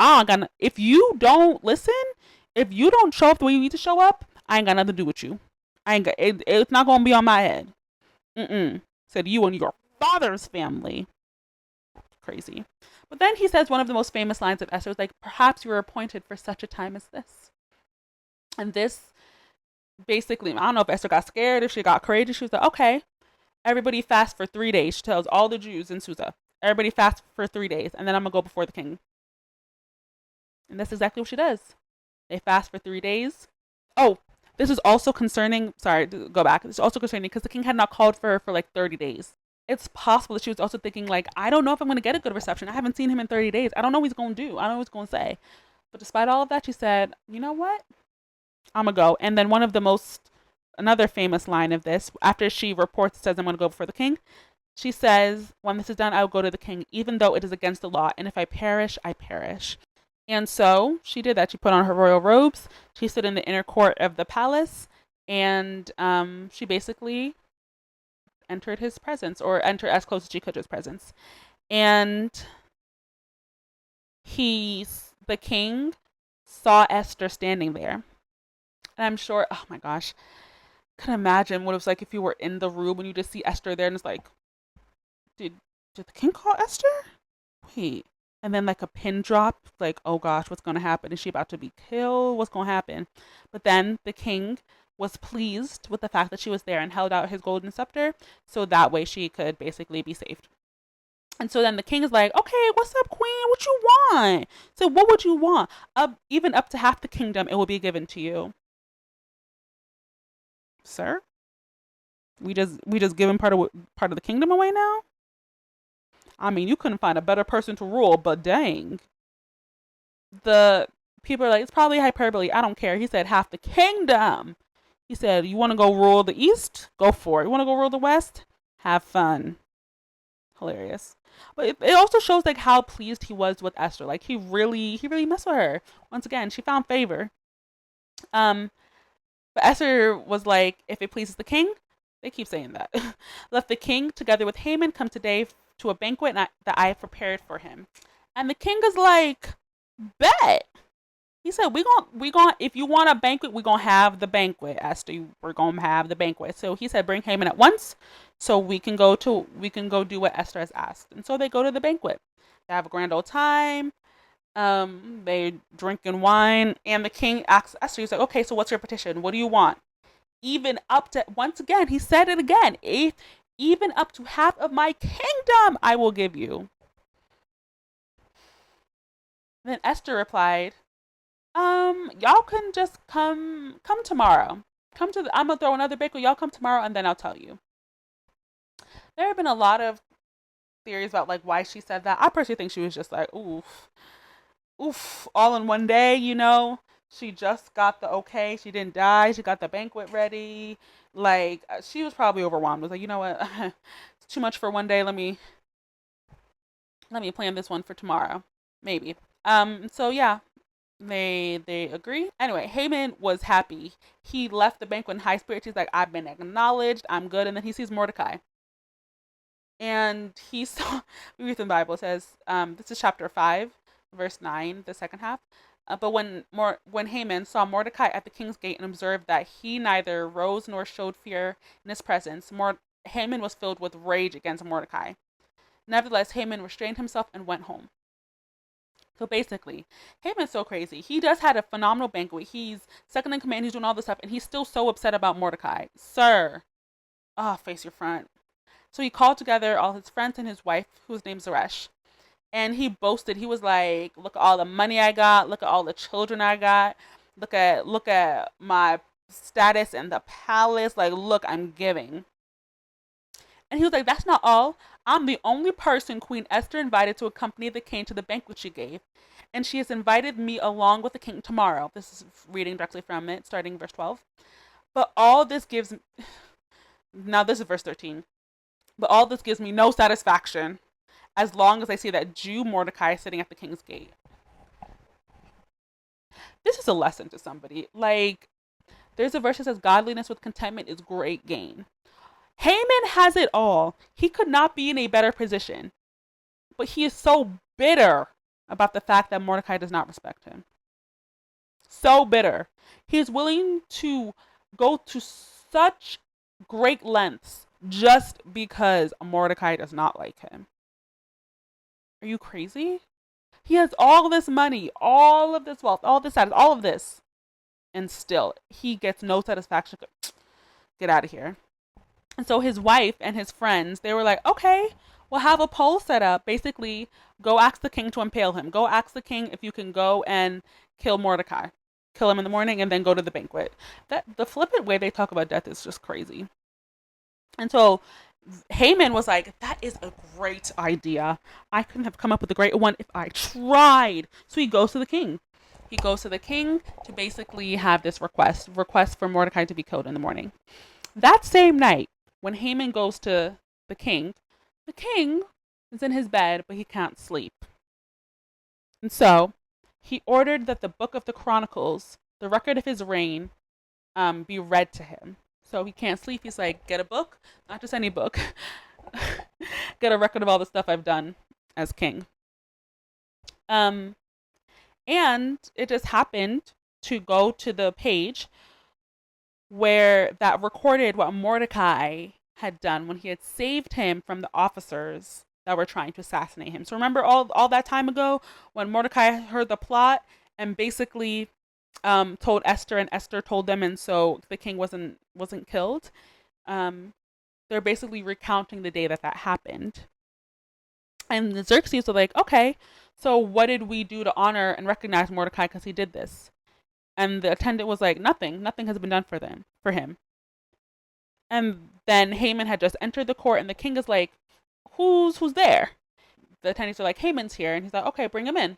if you don't listen, if you don't show up the way you need to show up, I ain't got nothing to do with you. It's not going to be on my head. Said you and your father's family. Crazy. But then he says one of the most famous lines of Esther was like, perhaps you were appointed for such a time as this. And this basically, I don't know if Esther got scared, if she got courageous. She was like, okay, everybody fast for 3 days. She tells all the Jews in Susa, everybody fast for 3 days, and then I'm going to go before the king. And that's exactly what she does. They fast for 3 days. Oh, this is also concerning. Sorry, go back. This is also concerning because the king had not called for her for like 30 days. It's possible that she was also thinking like, I don't know if I'm going to get a good reception. I haven't seen him in 30 days. I don't know what he's going to do. I don't know what he's going to say. But despite all of that, she said, you know what? I'm going to go. And then another famous line of this, after she reports, says, I'm going to go before the king. She says, when this is done, I will go to the king, even though it is against the law. And if I perish, I perish. And so she did that. She put on her royal robes. She stood in the inner court of the palace. And she basically entered his presence, or entered as close as she could to his presence. And the king saw Esther standing there. And I'm sure, oh my gosh, I can imagine what it was like if you were in the room and you just see Esther there and it's like, did the king call Esther? Wait. And then like a pin drop, like, oh gosh, what's going to happen? Is she about to be killed? What's going to happen? But then the king was pleased with the fact that she was there and held out his golden scepter. So that way she could basically be saved. And so then the king is like, okay, what's up, queen? What you want? So what would you want? Even up to half the kingdom, it will be given to you. Sir? We just giving part of the kingdom away now? I mean, you couldn't find a better person to rule, but dang. The people are like, it's probably hyperbole. I don't care. He said half the kingdom. He said, you want to go rule the east? Go for it. You want to go rule the west? Have fun. Hilarious. But it also shows like how pleased he was with Esther. Like he really messed with her. Once again, she found favor. But Esther was like, if it pleases the king, they keep saying that. Let the king, together with Haman, come today to a banquet that I have prepared for him. And the king is like, bet. He said, if you want a banquet, we're going to have the banquet, Esther. We're going to have the banquet. So he said, bring Haman at once so we can go do what Esther has asked. And so they go to the banquet. They have a grand old time. They drinking wine. And the king asks Esther, he's like, okay, so what's your petition? What do you want? Even up to, once again, he said it again, even up to half of my kingdom I will give you. Then Esther replied, y'all can just come tomorrow. I'm gonna throw another banquet. Y'all come tomorrow, and then I'll tell you. There have been a lot of theories about like why she said that. I personally think she was just like, oof, all in one day. She just got the okay. She didn't die. She got the banquet ready. Like she was probably overwhelmed. Was like, you know what, it's too much for one day. Let me plan this one for tomorrow, maybe. So yeah, they agree. Anyway, Haman was happy. He left the banquet in high spirits. He's like, I've been acknowledged. I'm good. And then he sees Mordecai. And he saw, we read in the Bible, it says, this is chapter 5, verse 9, the second half. But when Haman saw Mordecai at the king's gate and observed that he neither rose nor showed fear in his presence, Haman was filled with rage against Mordecai. Nevertheless, Haman restrained himself and went home. So basically, Haman's so crazy. He just had a phenomenal banquet. He's second in command. He's doing all this stuff, and he's still so upset about Mordecai. Sir, face your front. So he called together all his friends and his wife, whose name's Zeresh, and he boasted. He was like, "Look at all the money I got. Look at all the children I got. Look at my status in the palace. Like, look, I'm giving." And he was like, "That's not all. I'm the only person Queen Esther invited to accompany the king to the banquet she gave. And she has invited me along with the king tomorrow." This is reading directly from it, starting verse 12. But all this gives, now this is verse 13. But all this gives me no satisfaction as long as I see that Jew Mordecai sitting at the king's gate. This is a lesson to somebody. Like, there's a verse that says, godliness with contentment is great gain. Haman has it all. He could not be in a better position. But he is so bitter about the fact that Mordecai does not respect him. So bitter. He is willing to go to such great lengths just because Mordecai does not like him. Are you crazy? He has all this money, all of this wealth, all this status, all of this. And still, he gets no satisfaction. Get out of here. And so his wife and his friends, they were like, okay, we'll have a poll set up. Basically, go ask the king to impale him. Go ask the king if you can go and kill Mordecai. Kill him in the morning and then go to the banquet. The flippant way they talk about death is just crazy. And so Haman was like, that is a great idea. I couldn't have come up with a great one if I tried. So he goes to the king. He goes to the king to basically have this request for Mordecai to be killed in the morning. That same night, when Haman goes to the king is in his bed, but he can't sleep. And so he ordered that the book of the Chronicles, the record of his reign, be read to him. So he can't sleep. He's like, get a book, not just any book. Get a record of all the stuff I've done as king. And it just happened to go to the page where that recorded what Mordecai had done when he had saved him from the officers that were trying to assassinate him. So remember all that time ago when Mordecai heard the plot and basically told Esther, and Esther told them, and so the king wasn't killed. They're basically recounting the day that happened. And the Xerxes were like, okay, so what did we do to honor and recognize Mordecai because he did this? And the attendant was like, nothing has been done for him. And then Haman had just entered the court, and the king is like, who's there? The attendants are like, Haman's here. And he's like, okay, bring him in.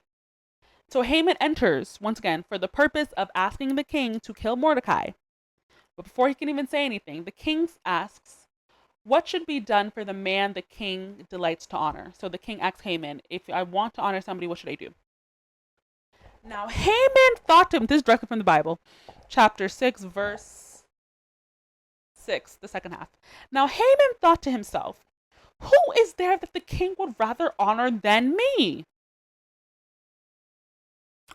So Haman enters, once again, for the purpose of asking the king to kill Mordecai. But before he can even say anything, the king asks, what should be done for the man the king delights to honor? So the king asks Haman, if I want to honor somebody, what should I do? Now Haman thought to him, this is directly from the Bible, chapter 6, verse 6, the second half. Now Haman thought to himself, who is there that the king would rather honor than me?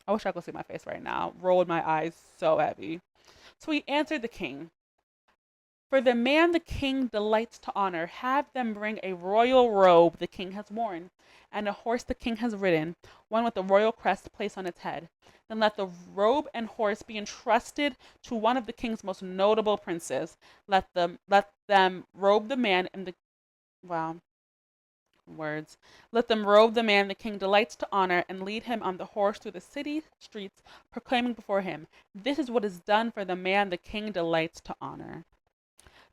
I wish I could see my face right now. Rolled my eyes so heavy. So he answered the king, for the man the king delights to honor, have them bring a royal robe the king has worn, and a horse the king has ridden, one with the royal crest placed on its head. Then let the robe and horse be entrusted to one of the king's most notable princes. Let them robe the man in the wow words. Let them robe the man the king delights to honor, and lead him on the horse through the city streets, proclaiming before him, "This is what is done for the man the king delights to honor."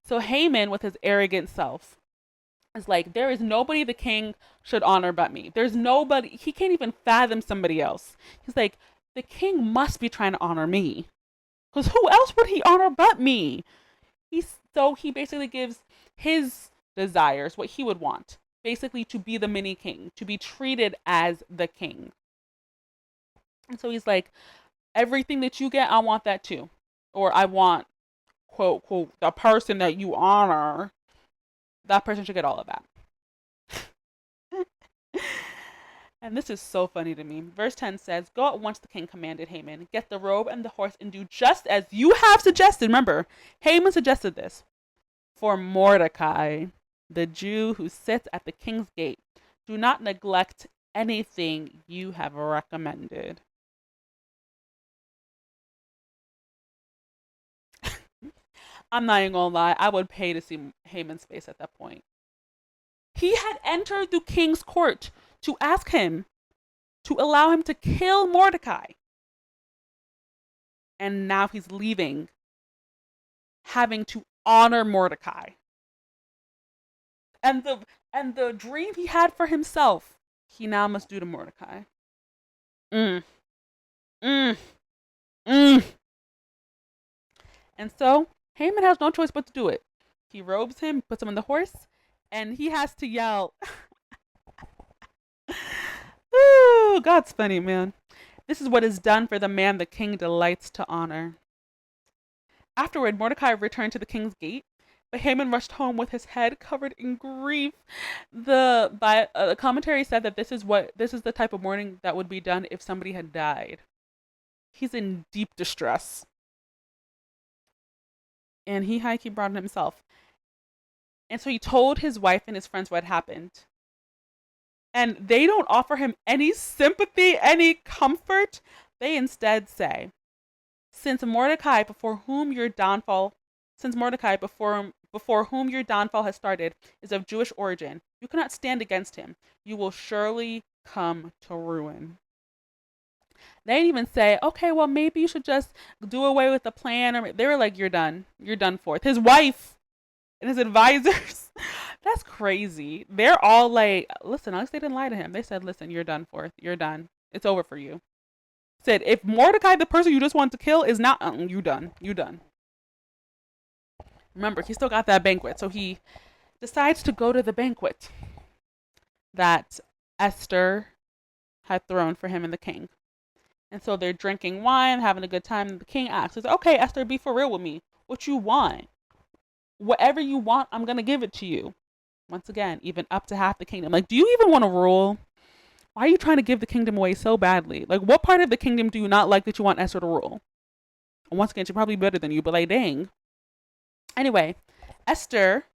So Haman, with his arrogant self, is like, there is nobody the king should honor but me. There's nobody, he can't even fathom somebody else. He's like, the king must be trying to honor me. Because who else would he honor but me? So he basically gives his desires, what he would want, basically to be the mini king, to be treated as the king. And so he's like, everything that you get, I want that too. Or I want, quote, quote, the person that you honor, that person should get all of that. And this is so funny to me. Verse 10 says, "Go at once," the king commanded Haman. "Get the robe and the horse and do just as you have suggested." Remember, Haman suggested this. "For Mordecai, the Jew who sits at the king's gate. Do not neglect anything you have recommended." I'm not even gonna lie, I would pay to see Haman's face at that point. He had entered the king's court to ask him to allow him to kill Mordecai. And now he's leaving, having to honor Mordecai. And the dream he had for himself, he now must do to Mordecai. Mm, mm, mm. And so Haman has no choice but to do it. He robes him, puts him on the horse, and he has to yell. Ooh, God's funny, man. "This is what is done for the man the king delights to honor." Afterward, Mordecai returned to the king's gate, but Haman rushed home with his head covered in grief. The commentary said that this is the type of mourning that would be done if somebody had died. He's in deep distress, and he high-key brought it himself. And so he told his wife and his friends what happened. And they don't offer him any sympathy, any comfort. They instead say, since Mordecai before whom your downfall has started is of Jewish origin, you cannot stand against him. You will surely come to ruin." They didn't even say, okay, well, maybe you should just do away with the plan. Or they were like, you're done. You're done for. His wife and his advisors. That's crazy. They're all like, listen, at least they didn't lie to him. They said, listen, you're done for. You're done. It's over for you. Said, if Mordecai, the person you just want to kill, is not, you done. You done. Remember, he still got that banquet. So he decides to go to the banquet that Esther had thrown for him and the king. And so they're drinking wine, having a good time. And the king asks, he's like, okay, Esther, be for real with me. What you want? Whatever you want, I'm going to give it to you. Once again, even up to half the kingdom. Like, do you even want to rule? Why are you trying to give the kingdom away so badly? Like, what part of the kingdom do you not like that you want Esther to rule? And once again, she's probably better than you, but like, dang. Anyway, Esther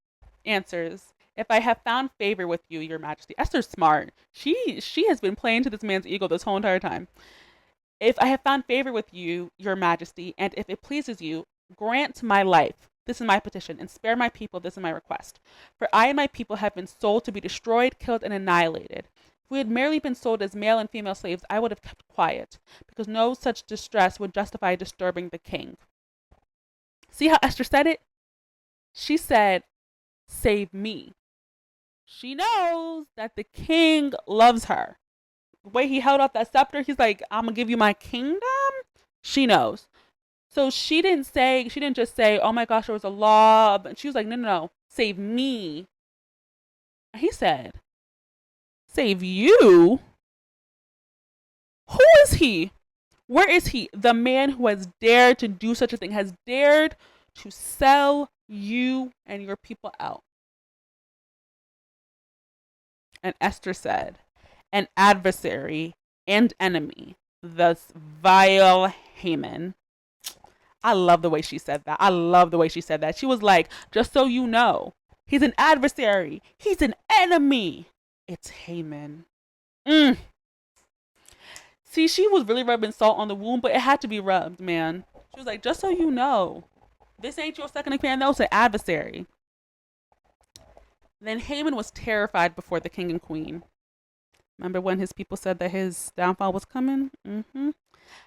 answers, if I have found favor with you, your majesty. Esther's smart. She has been playing to this man's ego this whole entire time. If I have found favor with you, your majesty, and if it pleases you, grant my life. This is my petition, and spare my people. This is my request. For I and my people have been sold to be destroyed, killed, and annihilated. If we had merely been sold as male and female slaves, I would have kept quiet, because no such distress would justify disturbing the king. See how Esther said it? She said, save me. She knows that the king loves her. The way he held up that scepter, he's like, I'm going to give you my kingdom. She knows. So she didn't just say, oh my gosh, there was a law. But she was like, no, save me. And he said, save you? Who is he? Where is he? The man who has dared to do such a thing, has dared to sell you and your people out. And Esther said, an adversary and enemy, this vile Haman. I love the way she said that. I love the way she said that. She was like, just so you know, he's an adversary. He's an enemy. It's Haman. Mm. See, she was really rubbing salt on the wound, but it had to be rubbed, man. She was like, just so you know, this ain't your second in command. That was an adversary. Then Haman was terrified before the king and queen. Remember when his people said that his downfall was coming? Mm-hmm.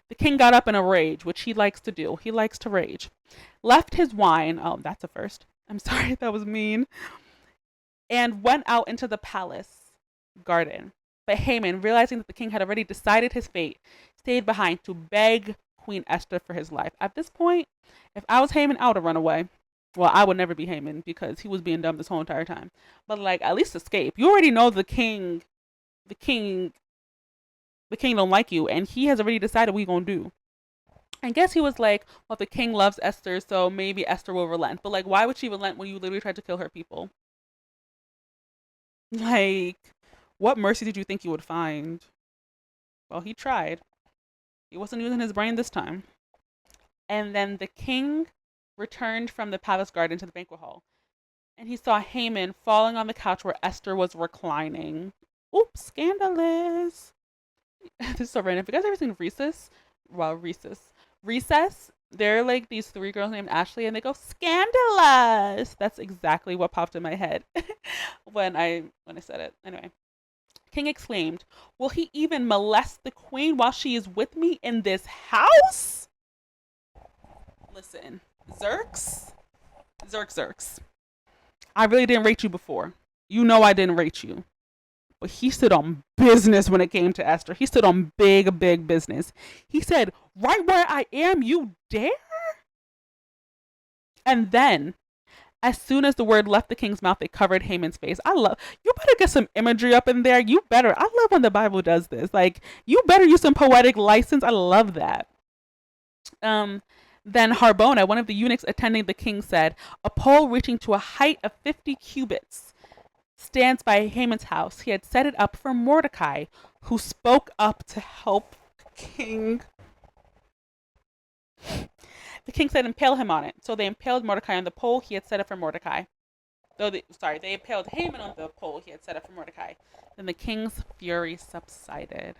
The king got up in a rage, which he likes to do. He likes to rage. Left his wine. Oh, that's a first. I'm sorry, that was mean. And went out into the palace garden. But Haman, realizing that the king had already decided his fate, stayed behind to beg Queen Esther for his life. At this point, if I was Haman, I would have run away. Well, I would never be Haman because he was being dumb this whole entire time. But like, at least escape. You already know the king don't like you, and he has already decided what he's gonna do. I guess he was like, well, the king loves Esther, so maybe Esther will relent. But like, why would she relent when you literally tried to kill her people? Like, what mercy did you think you would find? Well, he tried. He wasn't using his brain this time. And then the king returned from the palace garden to the banquet hall, and he saw Haman falling on the couch where Esther was reclining. Oops, scandalous. This is so random. If you guys ever seen Recess, well, Recess, they're like these three girls named Ashley, and they go scandalous. That's exactly what popped in my head when I said it. Anyway, king exclaimed, "Will he even molest the queen while she is with me in this house?" Listen, Xerx. I really didn't rate you before. You know I didn't rate you. But he stood on business when it came to Esther. He stood on big, big business. He said, right where I am, you dare? And then, as soon as the word left the king's mouth, it covered Haman's face. You better get some imagery up in there. I love when the Bible does this. Like, you better use some poetic license. I love that. Then Harbona, one of the eunuchs attending the king, said, a pole reaching to a height of 50 cubits stands by Haman's house. He had set it up for Mordecai, who spoke up to help the king. The king said, impale him on it. So they impaled Mordecai on the pole he had set up for Mordecai. They impaled Haman on the pole he had set up for Mordecai. Then the king's fury subsided.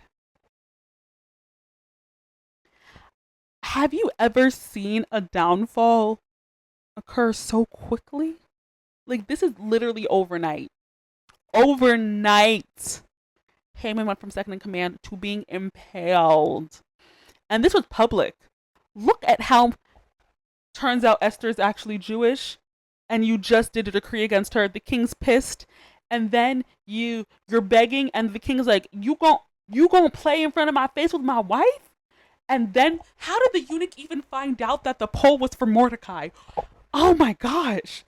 Have you ever seen a downfall occur so quickly? Like, this is literally overnight. Overnight, Haman went from second in command to being impaled. And this was public. Look at how, turns out Esther's actually Jewish, and you just did a decree against her. The king's pissed, and then you're begging, and the king's like, you gonna play in front of my face with my wife? And then, how did the eunuch even find out that the pole was for Mordecai? Oh my gosh.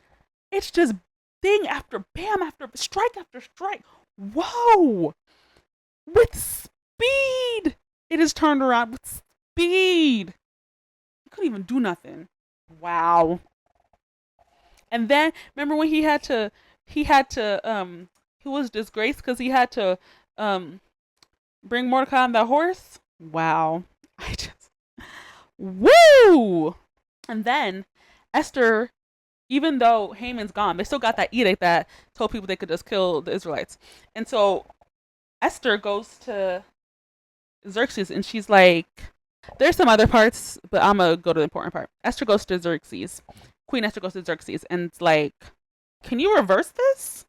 It's just thing after bam after strike after strike. Whoa. With speed. It is turned around with speed. He couldn't even do nothing. Wow. And then, remember when he was disgraced because he had to bring Mordecai on that horse? Wow. Woo! And then Esther, even though Haman's gone, they still got that edict that told people they could just kill the Israelites. And so Esther goes to Xerxes and she's like, there's some other parts, but I'm going to go to the important part. Esther goes to Xerxes. Queen Esther goes to Xerxes and it's like, can you reverse this?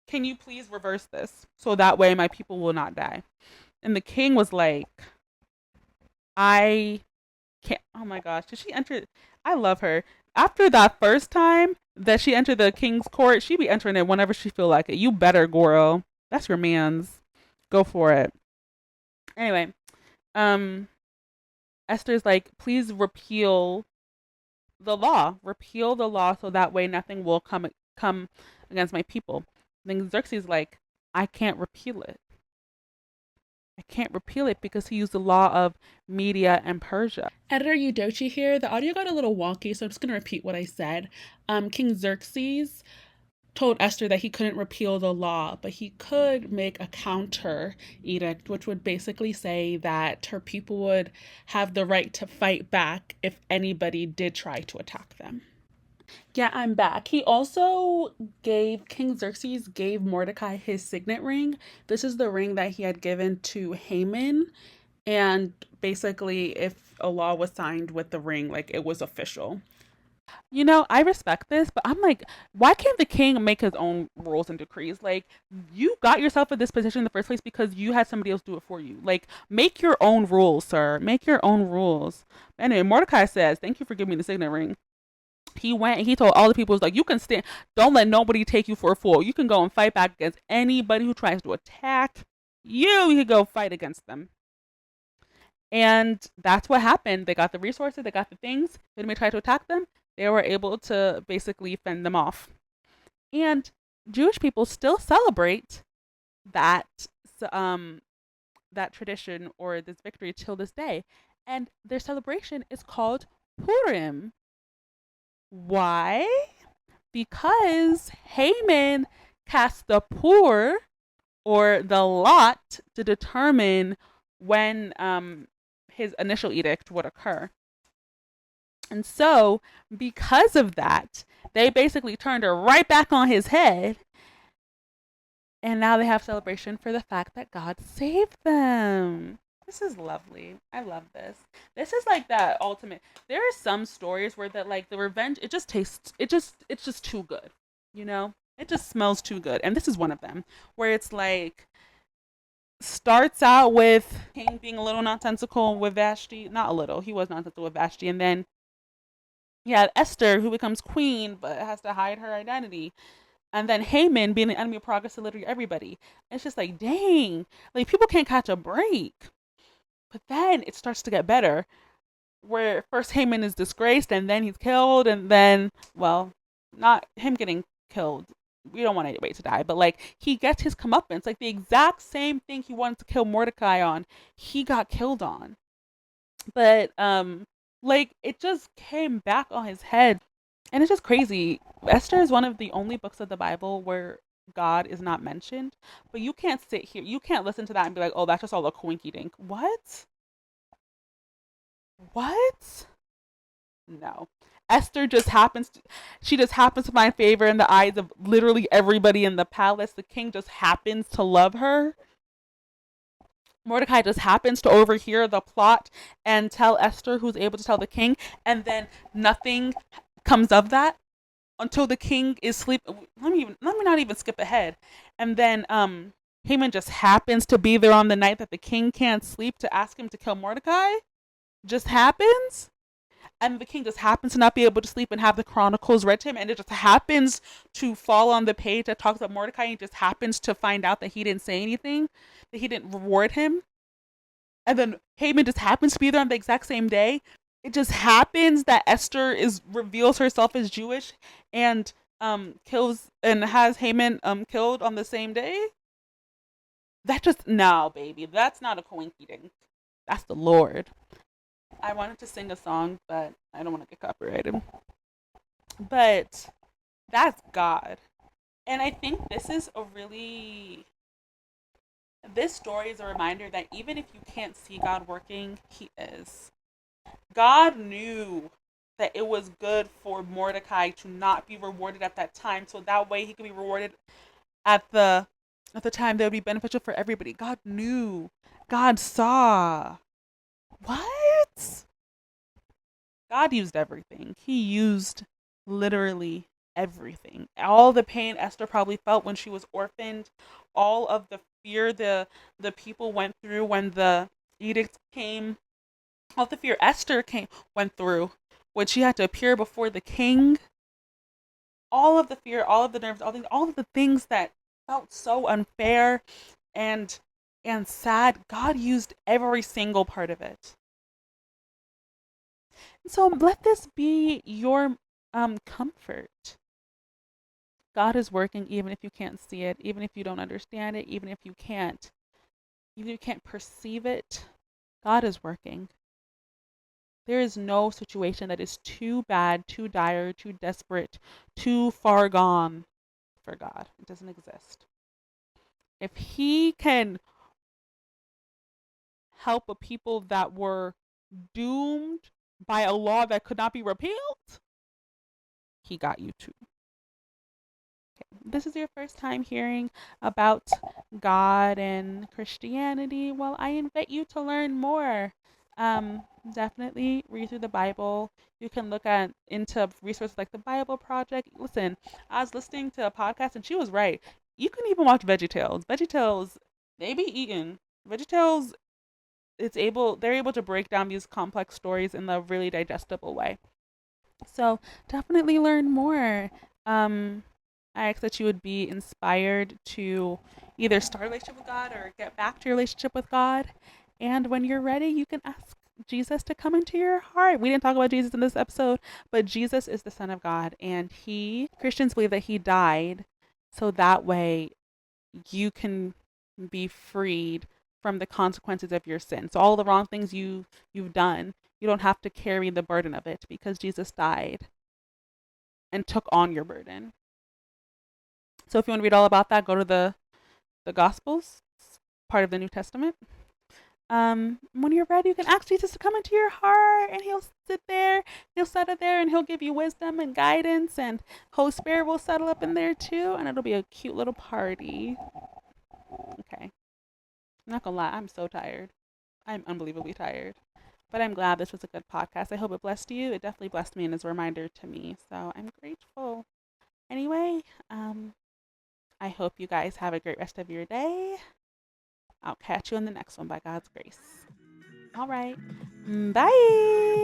Can you please reverse this? So that way my people will not die. And the king was like, I can't. Oh my gosh. Did she enter? I love her. After that first time that she entered the king's court, she be entering it whenever she feel like it. You better, Goro. That's your man's. Go for it. Anyway, Esther's like, please repeal the law. Repeal the law so that way nothing will come against my people. Then Xerxes like, I can't repeal it. I can't repeal it because he used the law of Media and Persia. Editor Eudochi here. The audio got a little wonky, so I'm just going to repeat what I said. King Xerxes told Esther that he couldn't repeal the law, but he could make a counter edict, which would basically say that her people would have the right to fight back if anybody did try to attack them. Yeah, I'm back. He also King Xerxes gave Mordecai his signet ring. This is the ring that he had given to Haman. And basically, if a law was signed with the ring, like it was official. I respect this, but I'm like, why can't the king make his own rules and decrees? Like, you got yourself in this position in the first place because you had somebody else do it for you. Like, make your own rules, sir. Make your own rules. Anyway, Mordecai says, "Thank you for giving me the signet ring." He went and he told all the people, was like, you can stand, don't let nobody take you for a fool. You can go and fight back against anybody who tries to attack you. You can go fight against them. And that's what happened. They got the resources, they got the things. When they tried to attack them, they were able to basically fend them off. And Jewish people still celebrate that that tradition or this victory till this day. And their celebration is called Purim. Why? Because Haman cast the pur or the lot to determine when his initial edict would occur. And so, because of that, they basically turned her right back on his head. And now they have celebration for the fact that God saved them. This is lovely. I love this. This is like that ultimate. There are some stories where that like the revenge, it just tastes, it's just too good. It just smells too good. And this is one of them where it's like, starts out with King being a little nonsensical with Vashti. Not a little. He was nonsensical with Vashti. And then you had Esther, who becomes queen, but has to hide her identity. And then Haman being the enemy of progress to literally everybody. It's just like, dang. Like, people can't catch a break. But then it starts to get better. Where first Haman is disgraced, and then he's killed, and then, well, not him getting killed. We don't want anybody to die, but like he gets his comeuppance, like the exact same thing he wanted to kill Mordecai on, he got killed on. But like it just came back on his head, and it's just crazy. Esther is one of the only books of the Bible where God is not mentioned, but you can't sit here, you can't listen to that and be like, oh, that's just all a coinky dink. What? No. Esther just she just happens to find favor in the eyes of literally everybody in the palace. The king just happens to love her. Mordecai just happens to overhear the plot and tell Esther, who's able to tell the king, and then nothing comes of that until the king is sleeping. Let me not even skip ahead. And then Haman just happens to be there on the night that the king can't sleep to ask him to kill Mordecai. Just happens. And the king just happens to not be able to sleep and have the chronicles read to him, and it just happens to fall on the page that talks about Mordecai, and he just happens to find out that he didn't say anything, that he didn't reward him. And then Haman just happens to be there on the exact same day. It just happens that Esther reveals herself as Jewish and kills and has Haman killed on the same day. That just, no, baby, that's not a coincidence. That's the Lord. I wanted to sing a song, but I don't want to get copyrighted. But that's God. And I think this story is a reminder that even if you can't see God working, he is. God knew that it was good for Mordecai to not be rewarded at that time, so that way he could be rewarded at the time that would be beneficial for everybody. God knew. God saw. What? God used everything. He used literally everything. All the pain Esther probably felt when she was orphaned, all of the fear the people went through when the edict came, all the fear Esther went through when she had to appear before the king. All of the fear, all of the nerves, all of the things that felt so unfair and sad, God used every single part of it. So let this be your comfort. God is working even if you can't see it, even if you don't understand it, even if you can't perceive it. God is working. There is no situation that is too bad, too dire, too desperate, too far gone for God. It doesn't exist. If he can help a people that were doomed by a law that could not be repealed, he got you too. This is your first time hearing about God and Christianity, well, I invite you to learn more. Definitely read through the Bible. You can look into resources like the Bible Project. Listen, I was listening to a podcast and she was right. You can even watch VeggieTales. VeggieTales, they be eating. VeggieTales, they're able to break down these complex stories in a really digestible way. So definitely learn more. Um, I ask that you would be inspired to either start a relationship with God or get back to your relationship with God. And when you're ready, you can ask Jesus to come into your heart. We didn't talk about Jesus in this episode, but Jesus is the Son of God, and Christians believe that he died so that way you can be freed from the consequences of your sin. So all the wrong things you've done, you don't have to carry the burden of it because Jesus died and took on your burden. So if you want to read all about that, go to the Gospels, part of the New Testament. When you're ready, you can ask Jesus to come into your heart, and he'll settle there, and he'll give you wisdom and guidance, and Holy Spirit will settle up in there too, and it'll be a cute little party. Okay. I'm not gonna lie, I'm so tired. I'm unbelievably tired. But I'm glad this was a good podcast. I hope it blessed you. It definitely blessed me and is a reminder to me. So I'm grateful. Anyway, I hope you guys have a great rest of your day. I'll catch you in the next one by God's grace. All right. Bye.